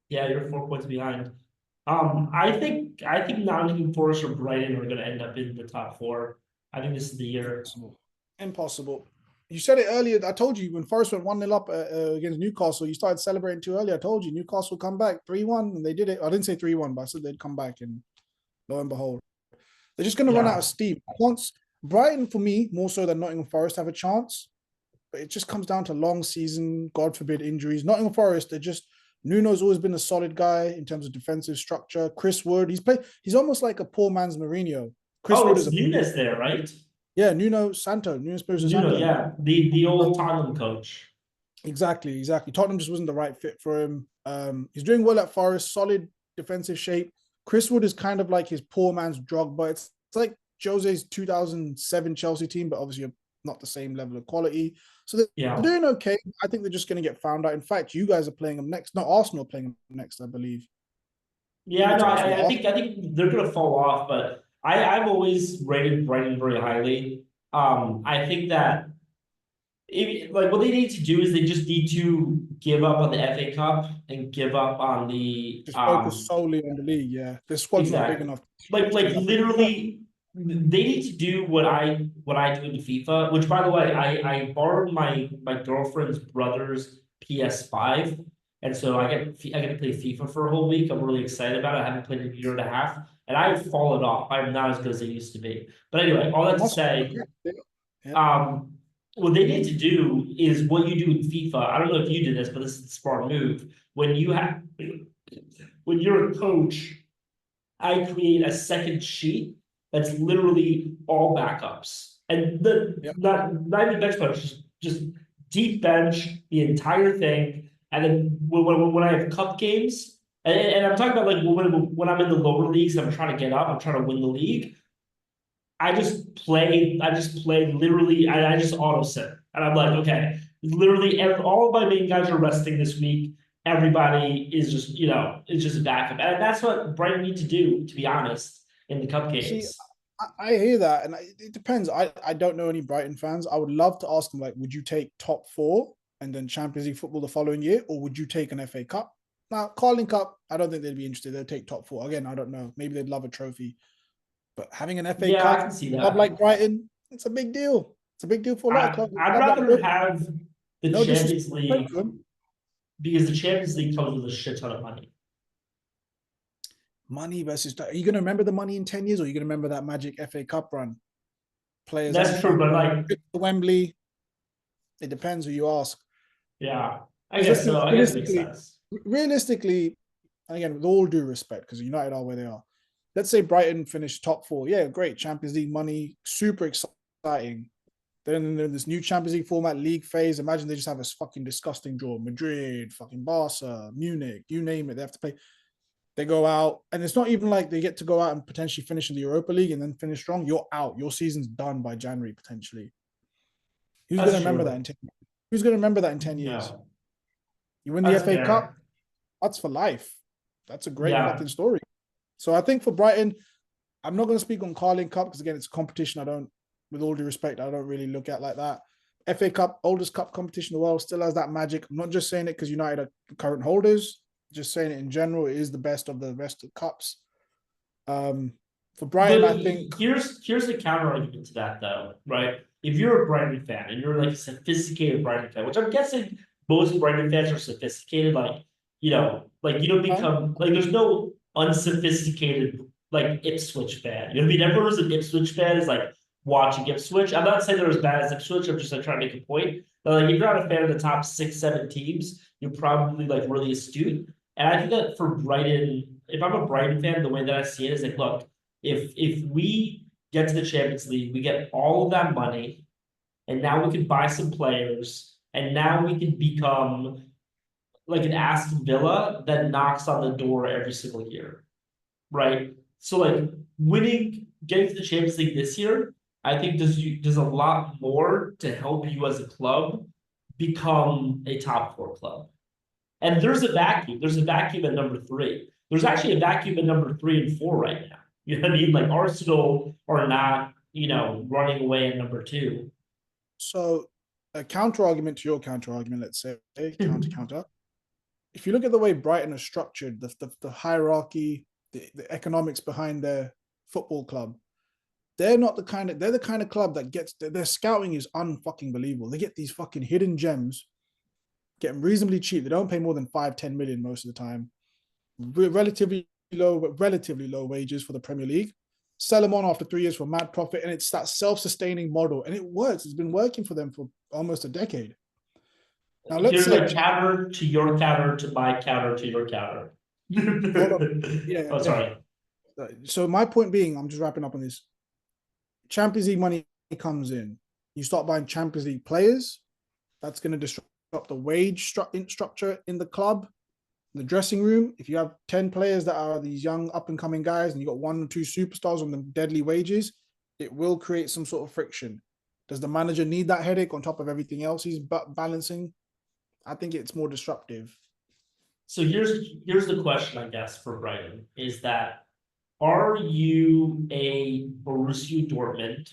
Yeah, you're 4 points behind. I think Nottingham Forest or Brighton are going to end up in the top four. I think this is the year. Impossible. Impossible. You said it earlier. I told you when Forest went 1-0 up against Newcastle, you started celebrating too early. I told you Newcastle come back 3-1, and they did it. I didn't say 3-1, but I said they'd come back, and lo and behold, they're just going to run out Yeah, of steam. Once Brighton, for me, more so than Nottingham Forest, have a chance, but it just comes down to long season, God forbid injuries. Nottingham Forest, they're just Nuno's always been a solid guy in terms of defensive structure. Chris Wood, he's almost like a poor man's Mourinho. Chris oh, Wood is it's a Nunes there, right? yeah, Nuno Espirito Santo. Yeah, the old Tottenham coach. Exactly. Tottenham just wasn't the right fit for him. He's doing well at Forest, solid defensive shape. Chris Wood is kind of like his poor man's Drogba. It's like Jose's 2007 Chelsea team, but obviously not the same level of quality. So they're Yeah, doing okay. I think they're just going to get found out. In fact, you guys are playing them next. No, Arsenal are playing them next, I believe. I believe yeah. it's No, Arsenal. I think they're gonna fall off, but I've always rated Brighton very highly. I think that like what they need to do is they just need to give up on the FA Cup and give up on the Just focus solely on the league. Yeah, the squad's not big exactly. enough Like to that. literally they need to do what I do in FIFA, which by the way, I borrowed my girlfriend's brother's PS5. And so I get to play FIFA for a whole week. I'm really excited about it. I haven't played in a year and a half, and I've fallen off. I'm not as good as I used to be. But anyway, all that to Must say, yeah. um, what they need to do is what you do in FIFA. I don't know if you did this, but this is a smart move. When you're a coach, I create a second sheet that's literally all backups. And the Yeah. not even bench players, just deep bench, the entire thing. And then when I have cup games, and I'm talking about like when I'm in the lower leagues, I'm trying to get up, I'm trying to win the league. I just play literally, I just auto sit. And I'm like, okay, literally all of my main guys are resting this week. Everybody is just, it's just a backup. And that's what Brighton need to do, to be honest, in the cup See, games. I hear that, and it depends. I don't know any Brighton fans. I would love to ask them, like, would you take top four and then Champions League football the following year, or would you take an FA Cup? Now, Carling Cup, I don't think they'd be interested. They'd take top four. Again, I don't know. Maybe they'd love a trophy, but having an FA Yeah, I Cup, can see club that. like Brighton, it's a big deal. It's a big deal for a lot of clubs. A I'd club like rather Liverpool, have the no Champions disrespect League to them. because the Champions League comes with a shit ton of money. Money versus, are you going to remember the money in 10 years, or are you going to remember that magic FA Cup run? Players That's true, but like, Wembley. It depends who you ask. yeah, I Because guess let's be so. I guess it makes realistically, sense. realistically, and again, with all due respect, because United are where they are. Let's say Brighton finished top four. Yeah, great. Champions League money, super exciting. Then in this new Champions League format, league phase, imagine they just have a fucking disgusting draw. Madrid, fucking Barca, Munich, you name it. They have to play. They go out, and it's not even like they get to go out and potentially finish in the Europa League and then finish strong. You're out. Your season's done by January, potentially. Who's going to That's remember that true. in 10 years? Who's going to remember that in 10 years? No, You win the that's FA Cup, fair. that's for life. That's a great Yeah, fucking story. So I think for Brighton, I'm not going to speak on Carling Cup because again, it's a competition. With all due respect, I don't really look at like that. FA Cup, oldest cup competition in the world, still has that magic. I'm not just saying it because United are current holders, just saying it in general. It is the best of the rest of the cups. For Brighton, but I think here's the counter argument to that, though, right? If you're a Brighton fan and you're like a sophisticated Brighton fan, which I'm guessing most Brighton fans are sophisticated, like you don't become like there's no unsophisticated like Ipswich fan. You know what I mean? Everyone who's an Ipswich fan is like watching Ipswich. I'm not saying they're as bad as Ipswich. I'm just like trying to make a point. But like if you're not a fan of the top 6, 7 teams, you're probably like really astute. And I think that for Brighton, if I'm a Brighton fan, the way that I see it is like, look, if we get to the Champions League, we get all of that money, and now we can buy some players, and now we can become like an Aston Villa that knocks on the door every single year, right? So like getting to the Champions League this year, I think does a lot more to help you as a club become a top four club. And there's a vacuum. There's a vacuum at number three. There's actually a vacuum at number 3 and 4 right now. You know what I mean? Like Arsenal are not, running away at number two. so. A counter argument to your counter argument, let's say, counter. If you look at the way Brighton are structured, the hierarchy, the economics behind their football club, they're the kind of club that gets their scouting is unfucking believable. They get these fucking hidden gems, get them reasonably cheap. They don't pay more than 5-10 million most of the time. Relatively low wages for the Premier League. Sell them on after 3 years for mad profit, and it's that self-sustaining model, and it works. It's been working for them for almost a decade. Now let's Here's say, my counter to your counter to my counter to your counter. hold on, yeah, Oh, yeah. sorry. So my point being, I'm just wrapping up on this. Champions League money comes in. You start buying Champions League players. That's going to disrupt the wage structure in the club, in the dressing room. If you have 10 players that are these young up and coming guys and you got 1 or 2 superstars on the deadly wages, it will create some sort of friction. Does the manager need that headache on top of everything else he's balancing? I think it's more disruptive. So here's the question, I guess, for Brighton is that are you a Borussia Dortmund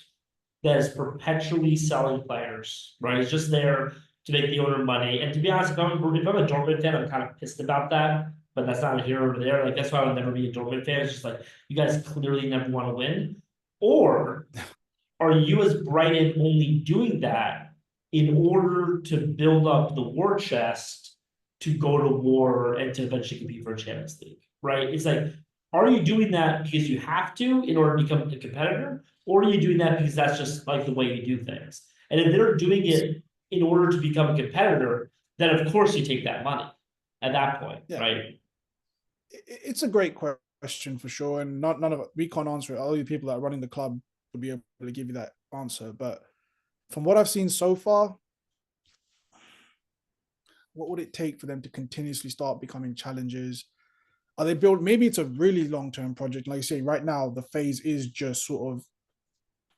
that is perpetually selling players, right? It's just there to make the owner money. And to be honest, if I'm a Dortmund fan, I'm kind of pissed about that. But that's not here or there. Like that's why I'll never be a Dortmund fan. It's just like you guys clearly never want to win. Or are you as Brighton only doing that in order to build up the war chest to go to war and to eventually compete for a Champions League, right? It's like, are you doing that because you have to in order to become a competitor, or are you doing that because that's just like the way you do things? And if they're doing it in order to become a competitor, then of course you take that money at that point, Yeah, right? it's a great question for sure, and none of it, we can't answer it. All the people that are running the club would be able to give you that answer. But from what I've seen so far, what would it take for them to continuously start becoming challengers? Are they built? Maybe it's a really long term project. Like you say, right now the phase is just sort of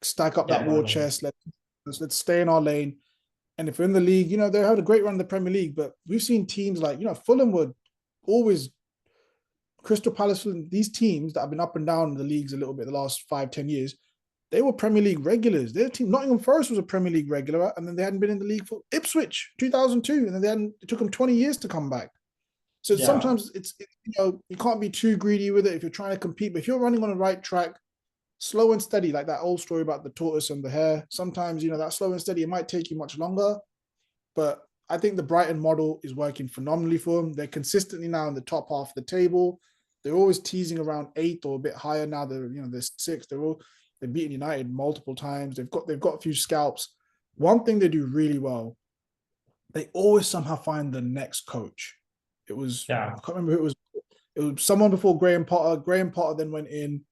stack up that Yeah, war definitely. chest. Let's stay in our lane. And if we're in the league, they had a great run in the Premier League, but we've seen teams like Fulham were always Crystal Palace. These teams that have been up and down in the leagues a little bit the last 5-10 years, they were Premier League regulars. Their team, Nottingham Forest, was a Premier League regular, and then they hadn't been in the league for Ipswich 2002, and then it took them 20 years to come back. So Yeah, sometimes you can't be too greedy with it if you're trying to compete. But if you're running on the right track, slow and steady, like that old story about the tortoise and the hare. Sometimes that slow and steady, it might take you much longer, but I think the Brighton model is working phenomenally for them. They're consistently now in the top half of the table. They're always teasing around eighth or a bit higher now. They're sixth. They've beaten United multiple times. They've got a few scalps. One thing they do really well, they always somehow find the next coach. yeah, I can't remember who it was. It was someone before Graham Potter. Graham Potter then went in.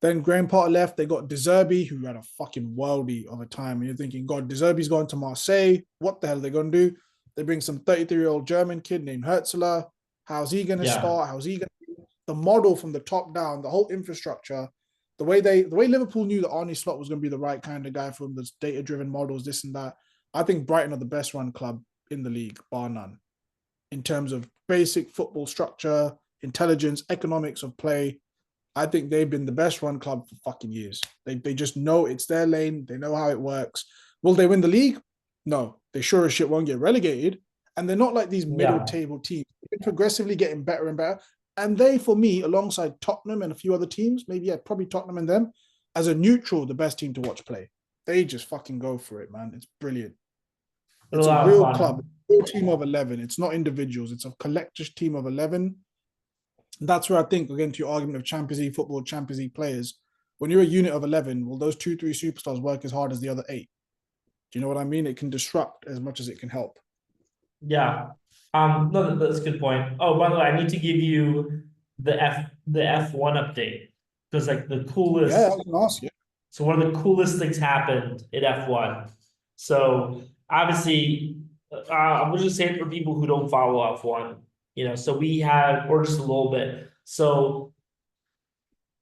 Then Graham Potter left. They got De Zerbi, who had a fucking worldie of a time. And you're thinking, God, De Zerbi's going to Marseille. What the hell are they going to do? They bring some 33-year-old German kid named Herzler. How's he going to yeah. start? How's he going to the model from the top down, the whole infrastructure, the way Liverpool knew that Arne Slot was going to be the right kind of guy for them, this data-driven models, this and that. I think Brighton are the best run club in the league, bar none, in terms of basic football structure, intelligence, economics of play. I think they've been the best run club for fucking years. They just know it's their lane. They know how it works. Will they win the league? No. They sure as shit won't get relegated. And they're not like these middle Yeah. table teams. They're progressively getting better and better. And they, for me, alongside Tottenham and a few other teams, maybe probably Tottenham and them, as a neutral, the best team to watch play. They just fucking go for it, man. It's brilliant. It's a It's a lot of real club, fun. a real team of 11. It's not individuals. It's a collective team of 11. That's where I think, again, to your argument of Champions League football, Champions League players, when you're a unit of 11, will those 2, 3 superstars work as hard as the other 8? Do you know what I mean? It can disrupt as much as it can help. Yeah. No, that's a good point. Oh, by the way, I need to give you the F1 update because like the Yeah, I coolest. was going to ask you. So one of the coolest things happened in F1. So obviously, I'm just saying for people who don't follow F1, so we had, or just a little bit. So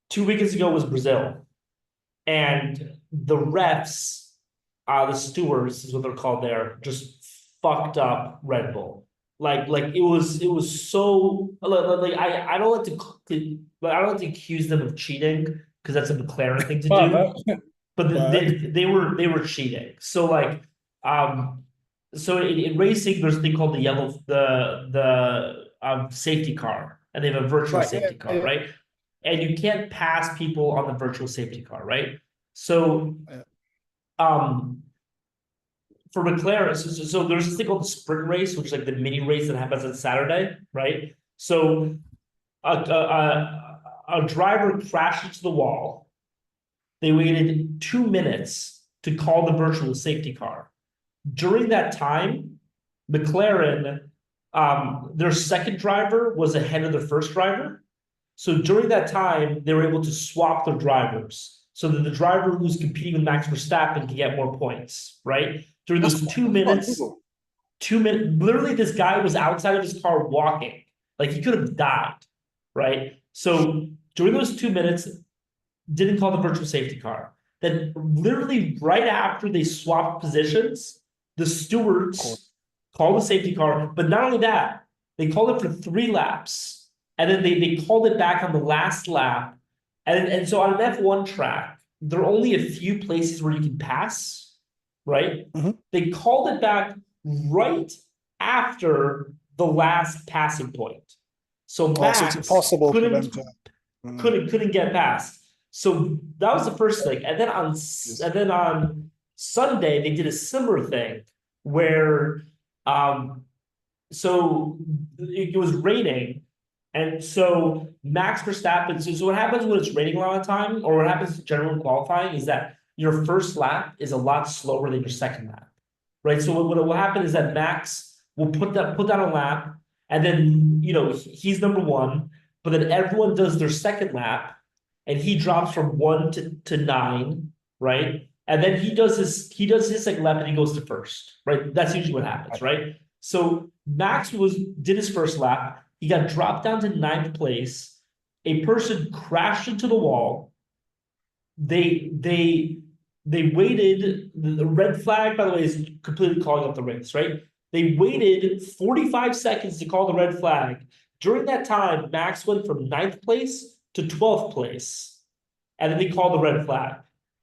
2 weekends ago was Brazil, and the refs, the stewards is what they're called there, just fucked up Red Bull. Like it was so like I don't like I don't like to accuse them of cheating because that's a McLaren thing to do, but they were cheating. So like so in racing there's a thing called the safety car, and they have a virtual Right. Yeah, safety car, yeah, right? And you can't pass people on the virtual safety car, right? So yeah. um for McLaren, so there's this thing called the sprint race, which is like the mini race that happens on Saturday, right? So a driver crashed into the wall. They waited 2 minutes to call the virtual safety car. During that time, McLaren, their second driver was ahead of their first driver. So during that time, they were able to swap their drivers so that the driver who's competing with Max Verstappen can get more points, right? During That's those smart. two That's smart. minutes, 2 minutes, literally, this guy was outside of his car walking. Like he could have died, right? So during those 2 minutes, didn't call the virtual safety car. Then, literally, right after they swapped positions, the Cool. stewards called the safety car. But not only that, they called it for 3 laps. And then they called it back on the last lap. And so on an F1 track, there are only a few places where you can pass, right? Mhm. They called it back right after the last passing point. So Oh, so it's Max impossible for them couldn't to. Uh, couldn't get past. So that was the first thing, and then on Sunday they did a similar thing where um so it was raining, and so Max Verstappen. So what happens when it's raining a lot of time, or what happens in general qualifying, is that your first lap is a lot slower than your second lap, right? So what will happen is that Max will put down a lap, and then he's number one, but then everyone does their second lap, and he drops from one to nine, right? And then he does his second lap and he goes to first, right? That's usually what happens, right? So Max did his first lap. He got dropped down to ninth place. A person crashed into the wall. They They waited, the red flag, by the way, is completely calling up the race, right? They waited 45 seconds to call the red flag. During that time, Max went from 9th place to 12th place. And then they called the red flag.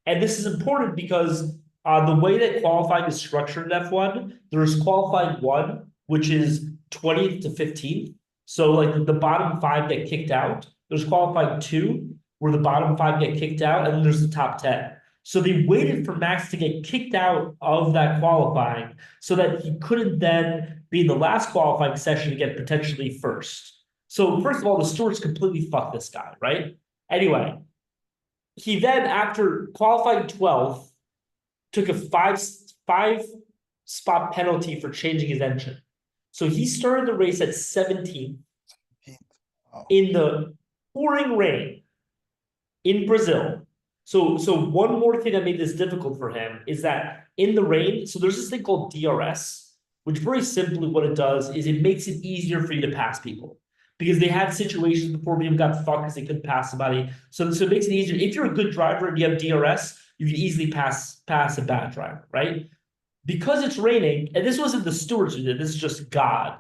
And this is important because the way that qualifying is structured in F1, there's qualifying one, which is 20th to 15th. So like the bottom five get kicked out. There's qualifying two, where the bottom five get kicked out, and then there's the top 10. So they waited for Max to get kicked out of that qualifying so that he couldn't then be in the last qualifying session to get potentially first. So first of all, the stewards completely fucked this guy, right? Anyway, he then, after qualifying 12th, took a five spot penalty for changing his engine. So he started the race at 17th in the pouring rain in Brazil. So one more thing that made this difficult for him is that in the rain, so there's this thing called DRS, which very simply what it does is it makes it easier for you to pass people. Because they had situations before people got fucked because they couldn't pass somebody. So it makes it easier. If you're a good driver and you have DRS, you can easily pass a bad driver, right? Because it's raining, and this wasn't the stewards who did, this is just God.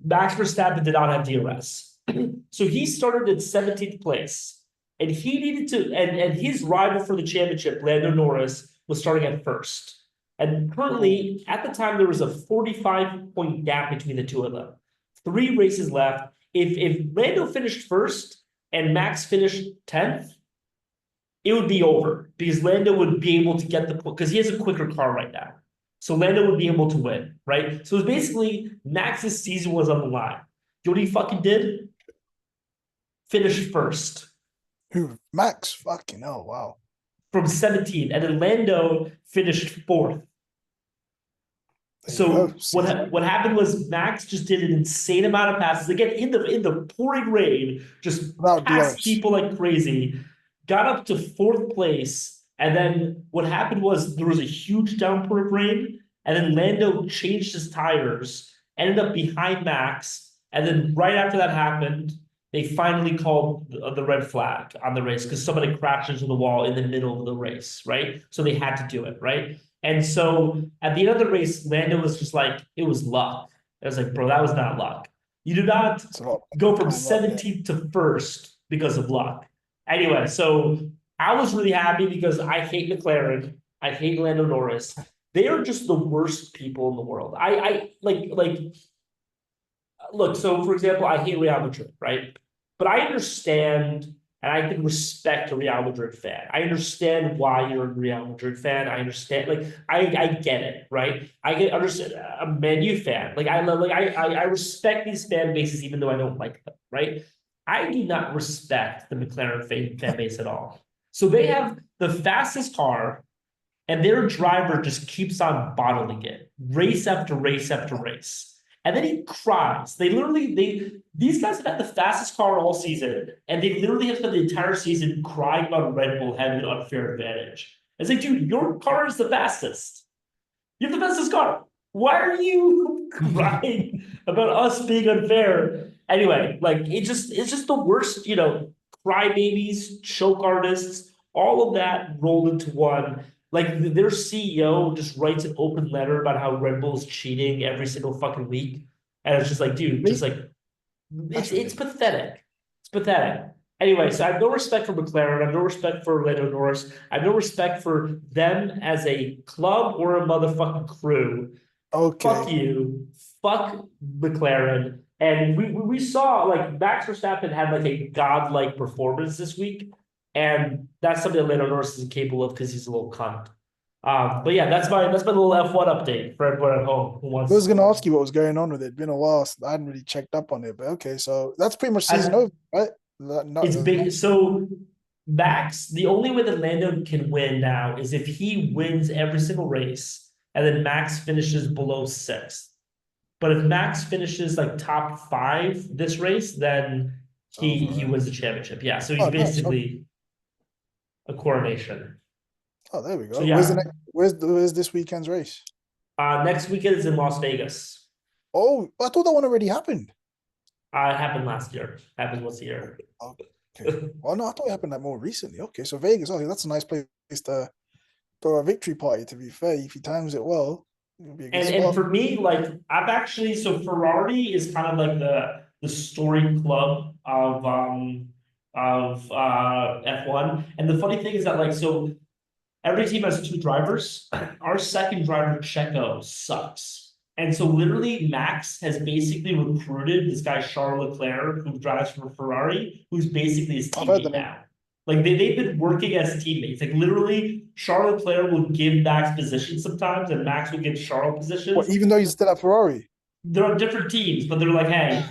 Max Verstappen did not have DRS. So he started at 17th place. And he needed to, and his rival for the championship, Lando Norris, was starting at first. And currently, at the time, there was a 45-point gap between the two of them. 3 races left. If Lando finished first and Max finished 10th, it would be over because Lando would be able to get the because he has a quicker car right now. So Lando would be able to win, right? So it was basically Max's season was on the line. You know what he fucking did? Finished first. Who? Max? Fucking hell, wow. From 17, and then Lando finished 4th. So what happened was Max just did an insane amount of passes again in the pouring rain, just passed people like crazy, got up to 4th place, and then what happened was there was a huge downpour of rain, and then Lando changed his tires, ended up behind Max, and then right after that happened, they finally called the red flag on the race because somebody crashed into the wall in the middle of the race, right? So they had to do it, right? And so at the end of the race, Lando was just like, it was luck. I was like, bro, that was not luck. You do not go from 17th to 1st because of luck. Anyway, so I was really happy because I hate McLaren. I hate Lando Norris. They are just the worst people in the world. I like look, so for example, I hate Real Madrid, right? But I understand and I can respect a Real Madrid fan. I understand why you're a Real Madrid fan. I understand, like, I get it, right? I get understand a Man U fan. Like I love, like I respect these fan bases, even though I don't like them, right? I do not respect the McLaren fan base at all. So they have the fastest car, and their driver just keeps on bottling it, race after race after race. And then he cries. These guys have had the fastest car all season, and they literally have spent the entire season crying about Red Bull having an unfair advantage. It's like, dude, your car is the fastest. You have the fastest car. Why are you crying about us being unfair? Anyway, like it's just the worst, crybabies, choke artists, all of that rolled into one. Like their CEO just writes an open letter about how Red Bull is cheating every single fucking week. And it's just like, dude, just like it's pathetic. It's pathetic. Anyway, so I have no respect for McLaren. I have no respect for Lando Norris. I have no respect for them as a club or a motherfucking crew. Okay. Fuck you. Fuck McLaren. And we saw like Max Verstappen had like a godlike performance this week. And that's something that Lando Norris isn't capable of because he's a little cunt. But yeah, that's my little F1 update for everyone at home who wants. I was gonna ask you what was going on with it. It's been a while. I hadn't really checked up on it, but okay, so that's pretty much season over, right? It's big. So Max, the only way that Lando can win now is if he wins every single race, and then Max finishes below 6th. But if Max finishes like top 5 this race, then he wins the championship. Yeah, so he's basically a coronation. Oh, there we go. So, yeah. Where's this weekend's race? Next weekend is in Las Vegas. Oh, I thought that one already happened. It happened last year. Happens once a year. Okay. Well, no, I thought it happened like more recently. Okay, so Vegas. Okay, that's a nice place to for a victory party. To be fair, if he times it well, it'll be a good And spot. for me, like I've actually so Ferrari is kind of like the story club of F1. And the funny thing is that like so every team has two drivers. Our second driver, Checo, sucks. And so literally Max has basically recruited this guy Charles Leclerc, who drives for Ferrari, who's basically his I've heard the teammate name. now. Like they've been working as teammates. Like literally, Charles Leclerc will give Max positions sometimes, and Max will give Charles What, positions. even though he's still at Ferrari? They're on different teams, but they're like, hey,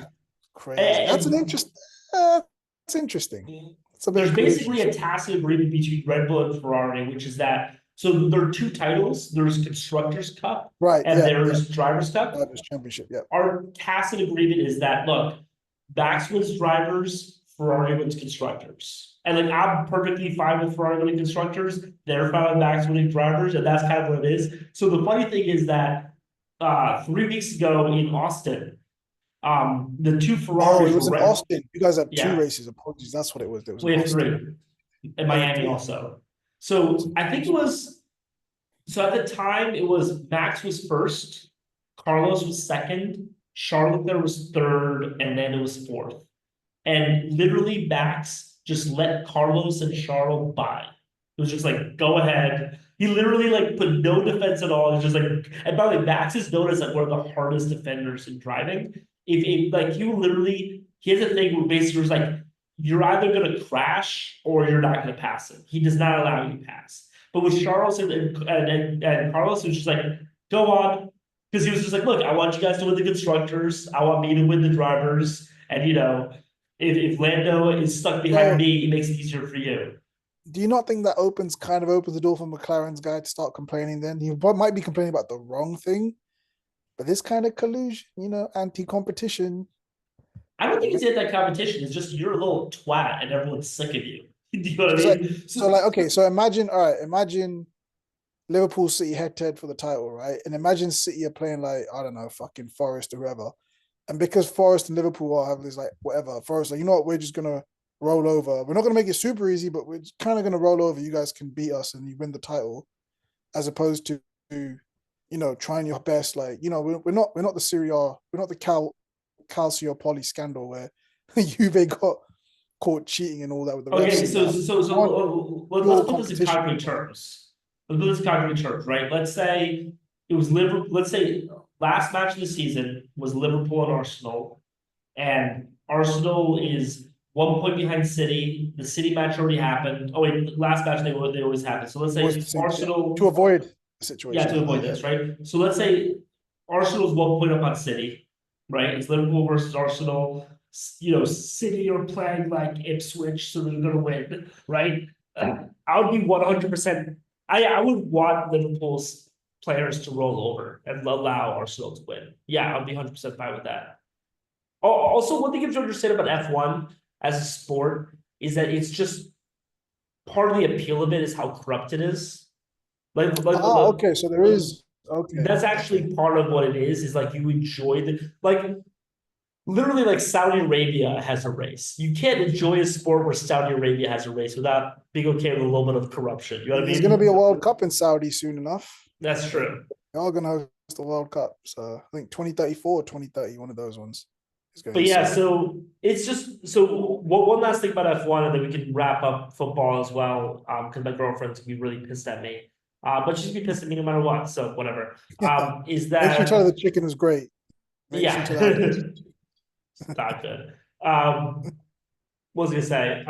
Crazy. That's an and interest. That's interesting. It's a bit there's of basically collusion. a tacit agreement between Red Bull and Ferrari, which is that so there are two titles. There's Constructors Cup Right. and Yeah. Yeah. there's Drivers Cup. Drivers' Championship. Yeah. Our tacit agreement is that look, Max wins drivers, Ferrari wins constructors. And like I'm perfectly fine with Ferrari winning constructors. They're fine with Max winning drivers, and that's kind of what it is. So the funny thing is that 3 weeks ago in Austin, the two Oh, Ferraris it were was in right. Austin. You guys had two Yeah, races. Apologies. That's what it was. There was in we have Austin. three in Oh, you had Miami three. also. So I think it was so at the time it was Max was first, Carlos was second, Charlotte there was third, and then it was fourth. And literally Max just let Carlos and Charles by. It was just like, go ahead. He literally like put no defense at all. It's just like, and by the way, Max is known as like one of the hardest defenders in driving. If like you literally, he has a thing where basically it's like, you're either gonna crash or you're not gonna pass him. He does not allow you to pass. But with Charles and Carlos, it was just like, go on. Because he was just like, look, I want you guys to win the constructors. I want me to win the drivers. And if Lando is stuck behind So, me, it makes it easier for you. do you not think that kind of opens the door for McLaren's guy to start complaining? Then he might be complaining about the wrong thing, but this kind of collusion, anti-competition. I don't think it's anti-competition. It's just you're a little twat and everyone's sick of you. Do you know what I So, mean? so like, okay, so imagine, all right, imagine Liverpool City head to head for the title, right? And imagine City are playing like, I don't know, fucking Forest or whoever. And because Forest and Liverpool are have this like whatever, Forest, like, you know what, we're just gonna roll over. We're not gonna make it super easy, but we're kind of gonna roll over. You guys can beat us and you win the title, as opposed to trying your best. Like, we're not the Serie A, we're not the Calcio Poly scandal where Juve got caught cheating and all that with the refs Okay, and so that. so so, I want let's pure put this in competition. concrete terms. Let's put this in concrete terms, right? Let's say it was Liverpool. Let's say last match of the season was Liverpool and Arsenal, and Arsenal is 1 point behind City. The City match already happened. Oh wait, last match they always happen. So let's Always the say same, yeah. To Arsenal, avoid the yeah, situation to like avoid that, yeah. this, right? So let's say Arsenal's 1 point up on City, right? It's Liverpool versus Arsenal. City are playing like Ipswich, so they're gonna win, right? I would be 100%. I would want Liverpool's players to roll over and allow Arsenal to win. Yeah, I'd be 100% fine with that. Also, one thing you have to understand about F1 as a sport is that it's just part of the appeal of it is how corrupt it is. Okay. So there Like, is, okay, that's okay. actually part of what it is like you enjoy the like literally like Saudi Arabia has a race. You can't enjoy a sport where Saudi Arabia has a race without being okay with a little bit of corruption. You know what I There's going to be a mean? World Cup in Saudi soon enough. That's They true. are going to host the World Cup. So I think 2034 or 2030, one of those ones is going But to yeah, Saudi. so it's just so one last thing about F1, and then we can wrap up football as well. Because my girlfriend's gonna be really pissed at me. But she's gonna be pissed at me no matter what. So whatever. Is Make sure you tell her that the chicken is great. Make sure you tell her how yeah. delicious. Not good. What was I gonna say?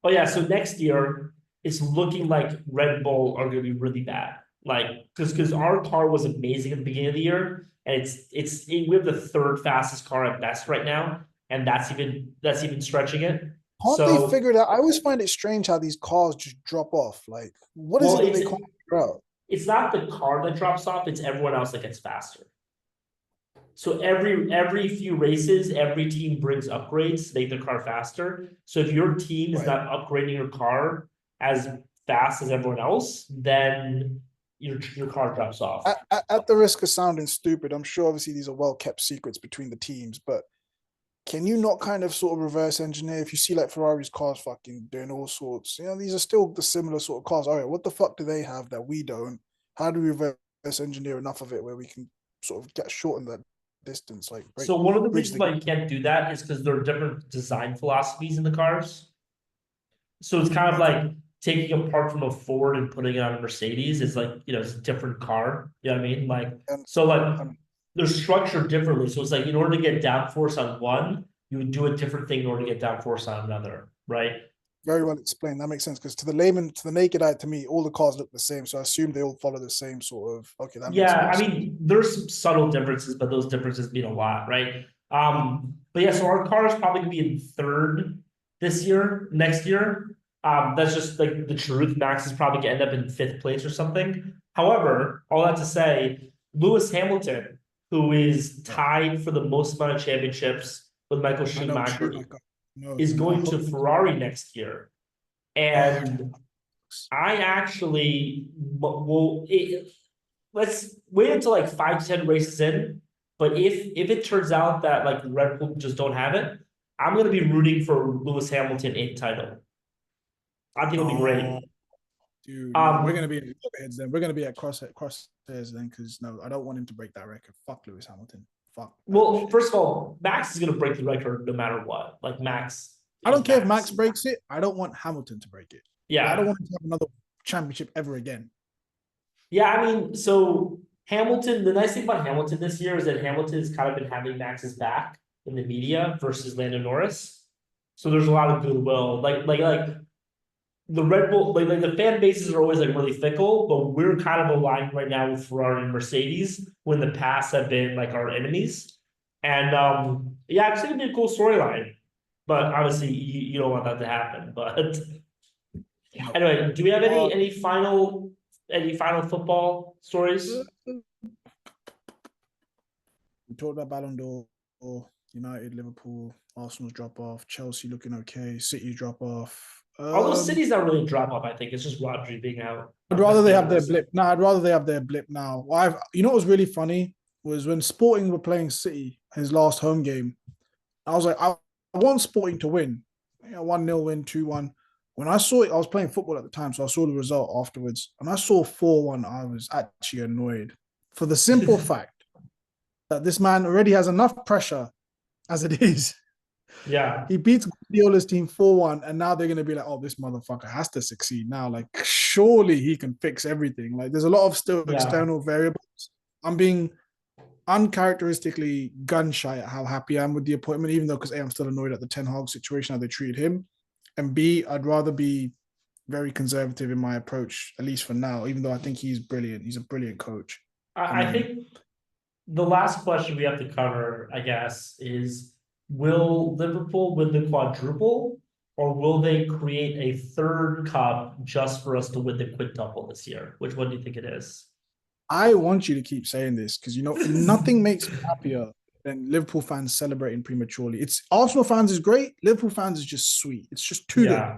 Oh yeah, so next year it's looking like Red Bull are gonna be really bad. Like, because our car was amazing at the beginning of the year, and we have the third fastest car at best right now, and that's even stretching it. Can't they So, figure it out? I always find it strange how these cars just drop off. Like, what is well, it that they can't figure out? it's not the car that drops off, it's everyone else that gets faster. So every few races, every team brings upgrades to make their car faster. So if your team is Right. not upgrading your car as fast as everyone else, then your car drops off. At the risk of sounding stupid, I'm sure obviously these are well kept secrets between the teams, but can you not kind of sort of reverse engineer? If you see like Ferrari's cars fucking doing all sorts, these are still the similar sort of cars. All right, what the fuck do they have that we don't? How do we reverse engineer enough of it where we can sort of get shorten that distance, like So one of the bridge reasons the why gap? you can't do that is because there are different design philosophies in the cars. So it's kind of Okay, like taking a part from a Ford and putting it on a Mercedes. It's like, it's a different car. You know what I mean? Like, and, so like and they're structured differently. So it's like in order to get downforce on one, you would do a different thing in order to get downforce on another, right? very well explained. That makes sense because to the layman, to the naked eye, to me, all the cars look the same. So I assume they all follow the same sort of. Okay, that makes Yeah, more I sense. mean, there's some subtle differences, but those differences mean a lot, right? But yeah, so our car is probably gonna be in third this year, next year. That's just like the truth. Max is probably gonna end up in fifth place or something. However, all that to say, Lewis Hamilton, who is Yeah, tied for the most amount of championships with Michael I know Schumacher, Schumacher. No, is I going to hope. Ferrari next year. Oh, okay. And I actually will let's wait until like 5 to 10 races in. But if it turns out that like Red Bull just don't have it, I'm gonna be rooting for Lewis Hamilton in title. I think it'll be No, great. dude, no, we're gonna Um, be at heads then. We're gonna be at crosshairs then, because no, I don't want him to break that record. Fuck Lewis Hamilton. Fuck that well, shit. first of all, Max is gonna break the record no matter what. Like Max I is don't care if Max Max. breaks it. I don't want Hamilton to break it. I don't Yeah, want him to have another championship ever again. yeah. I mean, so Hamilton. The nice thing about Hamilton this year is that Hamilton has kind of been having Max's back in the media versus Lando Norris. So there's a lot of goodwill. Like the Red Bull, like the fan bases are always like really fickle, but we're kind of aligned right now with Ferrari and Mercedes, who in the past have been like our enemies. And yeah, it's gonna be a cool storyline. But obviously you don't want that to happen. But No. anyway, do we have Uh, any final football stories? we talked about Ballon d'Or, United, Liverpool, Arsenal's drop off, Chelsea looking okay, City drop off. Although City's not really a drop off, I think it's just Rodri being out. I'd That's rather they the have only their reason. blip. No, I'd rather they have their blip now. What was really funny was when Sporting were playing City, his last home game. I was like, I want Sporting to win. 1-0 win, 2-1. When I saw it, I was playing football at the time, so I saw the result afterwards. And I saw 4-1, I was actually annoyed for the simple fact that this man already has enough pressure as it is. Yeah, He beats Guardiola's team 4-1, and now they're going to be like, oh, this motherfucker has to succeed now. Like, surely he can fix everything. Like, there's a lot of still yeah. external variables. I'm being uncharacteristically gun shy at how happy I am with the appointment, even though, because A, I'm still annoyed at the Ten Hag situation, how they treated him. And B, I'd rather be very conservative in my approach, at least for now, even though I think he's brilliant. He's a brilliant coach. I I mean, think the last question we have to cover, I guess, is will Liverpool win the quadruple or will they create a third cup just for us to win the quintuple this year? Which one do you think it is? I want you to keep saying this because nothing makes me happier than Liverpool fans celebrating prematurely. It's Arsenal fans is great. Liverpool fans is just sweet. It's just too good. Yeah.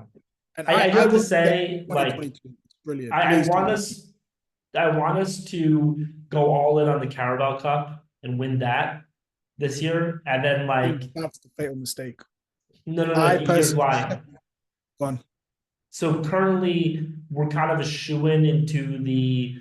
And I do I have to want to get say, like, 2022. It's brilliant. I Please want do. us I want us to go all in on the Carabao Cup and win that this year. And then I think like, that's the fatal mistake. no, no, no, I here's personally why. gone. So currently we're kind of a shoe-in into the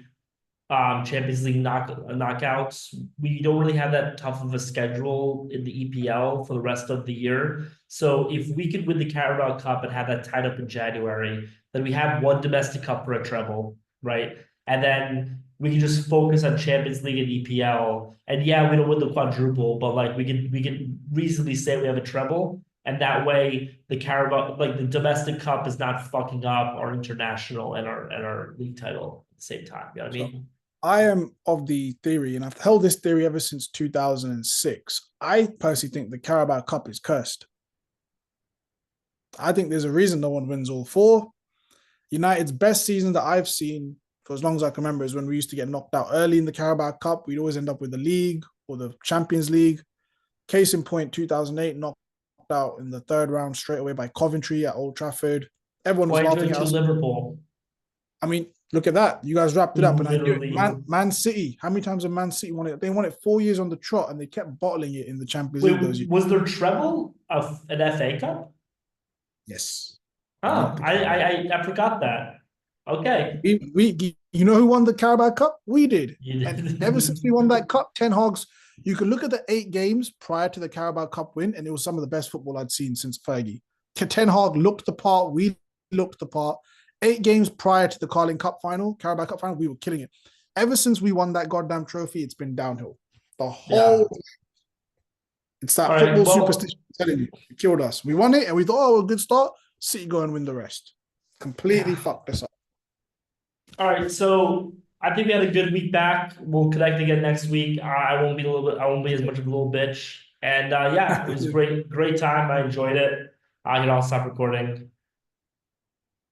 Champions League knockouts. We don't really have that tough of a schedule in the EPL for the rest of the year. So if we could win the Carabao Cup and have that tied up in January, then we have one domestic cup for a treble, right? And then we can just focus on Champions League and EPL. And yeah, we don't win the quadruple, but like we can reasonably say we have a treble. And that way the Carabao, like the domestic cup is not fucking up our international and our league title at the same time. You know what I So mean? I am of the theory, and I've held this theory ever since 2006. I personally think the Carabao Cup is cursed. I think there's a reason no one wins all four. United's best season that I've seen for as long as I can remember is when we used to get knocked out early in the Carabao Cup. We'd always end up with the league or the Champions League. Case in point, 2008, knocked out in the third round straight away by Coventry at Old Trafford. Everyone was laughing at 2022 us. Liverpool. I mean, Look at that. You guys wrapped it up. And I knew it. Literally. Man City. How many times have Man City won it? They won it 4 years on the trot and they kept bottling it in the Champions League those Wait, years. was there treble of an FA Cup? Yes. Oh, I forgot that. Okay. You know who won the Carabao Cup? We did. You And did. ever since we won that cup, Ten Hag's, you can look at the 8 games prior to the Carabao Cup win, and it was some of the best football I'd seen since Fergie. Ten Hag looked the part, we looked the part. 8 games prior to the Carling Cup final, Carabao Cup final, we were killing it. Ever since we won that goddamn trophy, it's been downhill. The whole It's that football superstition telling you, it killed us. We won it and we thought, oh, a good start. City go and win the rest. Completely fucked us up. All right, so I think we had a good week back. We'll connect again next week. I won't be as much of a little bitch. And yeah, it was great time. I enjoyed it. I'll stop recording.